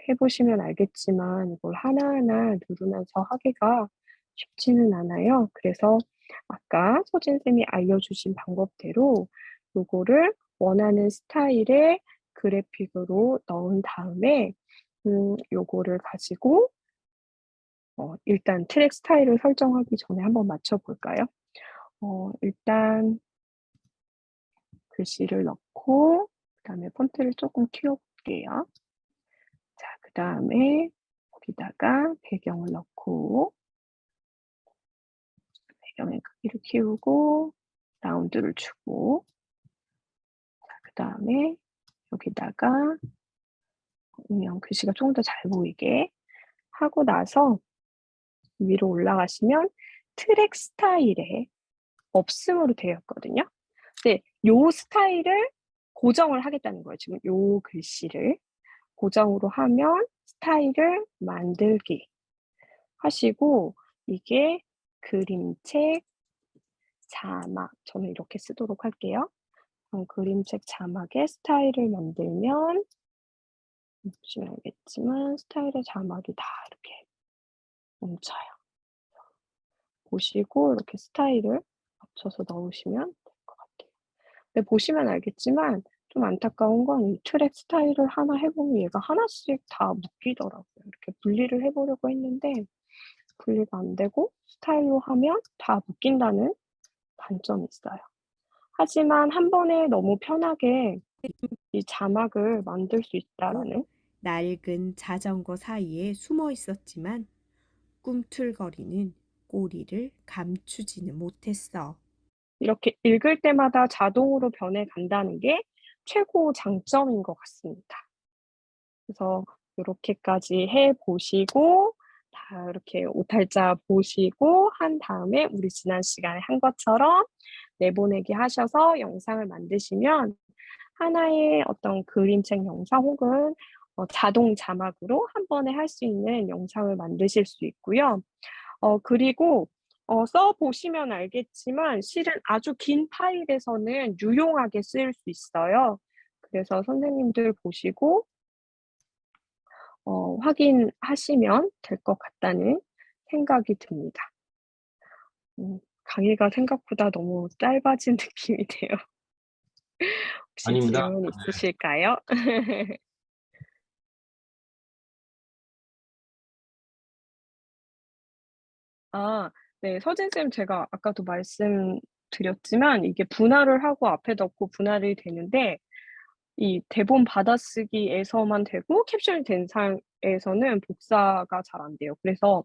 해보시면 알겠지만 이걸 하나하나 누르면서 하기가 쉽지는 않아요. 그래서 아까 서진쌤이 알려주신 방법대로 요거를 원하는 스타일의 그래픽으로 넣은 다음에 요거를 가지고 일단 트랙 스타일을 설정하기 전에 한번 맞춰볼까요? 일단 글씨를 넣고 그다음에 폰트를 조금 키워볼게요. 자, 그다음에 여기다가 배경을 넣고 배경의 크기를 키우고 라운드를 주고 자, 그다음에 여기다가 음영 글씨가 조금 더 잘 보이게 하고 나서 위로 올라가시면 트랙 스타일에 없음으로 되어 있거든요. 근데 요 스타일을 고정을 하겠다는 거예요. 지금 요 글씨를 고정으로 하면 스타일을 만들기 하시고 이게 그림책 자막 저는 이렇게 쓰도록 할게요. 그림책 자막의 스타일을 만들면 보시면 알겠지만 스타일의 자막이 다 이렇게 멈춰요. 보시고 이렇게 스타일을 맞춰서 넣으시면 될 것 같아요. 근데 보시면 알겠지만 좀 안타까운 건 이 트랙 스타일을 하나 해보면 얘가 하나씩 다 묶이더라고요. 이렇게 분리를 해보려고 했는데 분리가 안 되고 스타일로 하면 다 묶인다는 단점이 있어요. 하지만 한 번에 너무 편하게 이 자막을 만들 수 있다라는 낡은 자전거 사이에 숨어 있었지만 꿈틀거리는 꼬리를 감추지는 못했어. 이렇게 읽을 때마다 자동으로 변해 간다는 게 최고 장점인 것 같습니다. 그래서 이렇게까지 해 보시고 다 이렇게 오탈자 보시고 한 다음에 우리 지난 시간에 한 것처럼 내보내기 하셔서 영상을 만드시면 하나의 어떤 그림책 영상 혹은 자동 자막으로 한 번에 할 수 있는 영상을 만드실 수 있고요. 그리고 써보시면 알겠지만 실은 아주 긴 파일에서는 유용하게 쓰일 수 있어요. 그래서 선생님들 보시고 확인하시면 될 것 같다는 생각이 듭니다. 강의가 생각보다 너무 짧아진 느낌이 돼요. 혹시 아닙니다. 질문 있으실까요? 아, 네. 서진쌤 제가 아까도 말씀드렸지만 이게 분할을 하고 앞에 넣고 분할이 되는데 이 대본 받아쓰기에서만 되고 캡션이 된 상에서는 복사가 잘 안 돼요. 그래서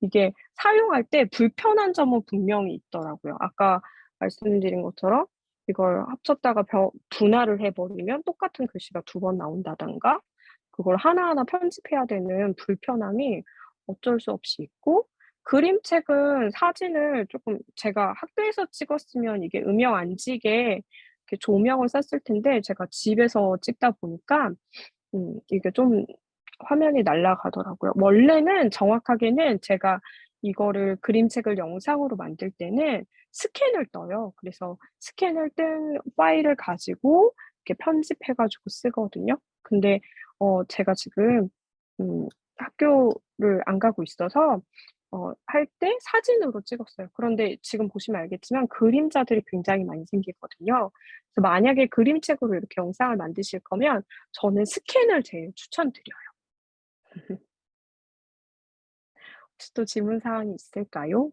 이게 사용할 때 불편한 점은 분명히 있더라고요. 아까 말씀드린 것처럼 이걸 합쳤다가 분할을 해버리면 똑같은 글씨가 2번 나온다던가 그걸 하나하나 편집해야 되는 불편함이 어쩔 수 없이 있고 그림책은 사진을 조금 제가 학교에서 찍었으면 이게 음영 안 지게 이렇게 조명을 썼을 텐데 제가 집에서 찍다 보니까 이게 좀 화면이 날아가더라고요. 원래는 정확하게는 제가 이거를 그림책을 영상으로 만들 때는 스캔을 떠요. 그래서 스캔을 뜬 파일을 가지고 이렇게 편집해 가지고 쓰거든요. 근데 제가 지금 학교를 안 가고 있어서 할 때 사진으로 찍었어요. 그런데 지금 보시면 알겠지만 그림자들이 굉장히 많이 생기거든요. 그래서 만약에 그림책으로 이렇게 영상을 만드실 거면 저는 스캔을 제일 추천드려요. 혹시 또 질문 사항이 있을까요?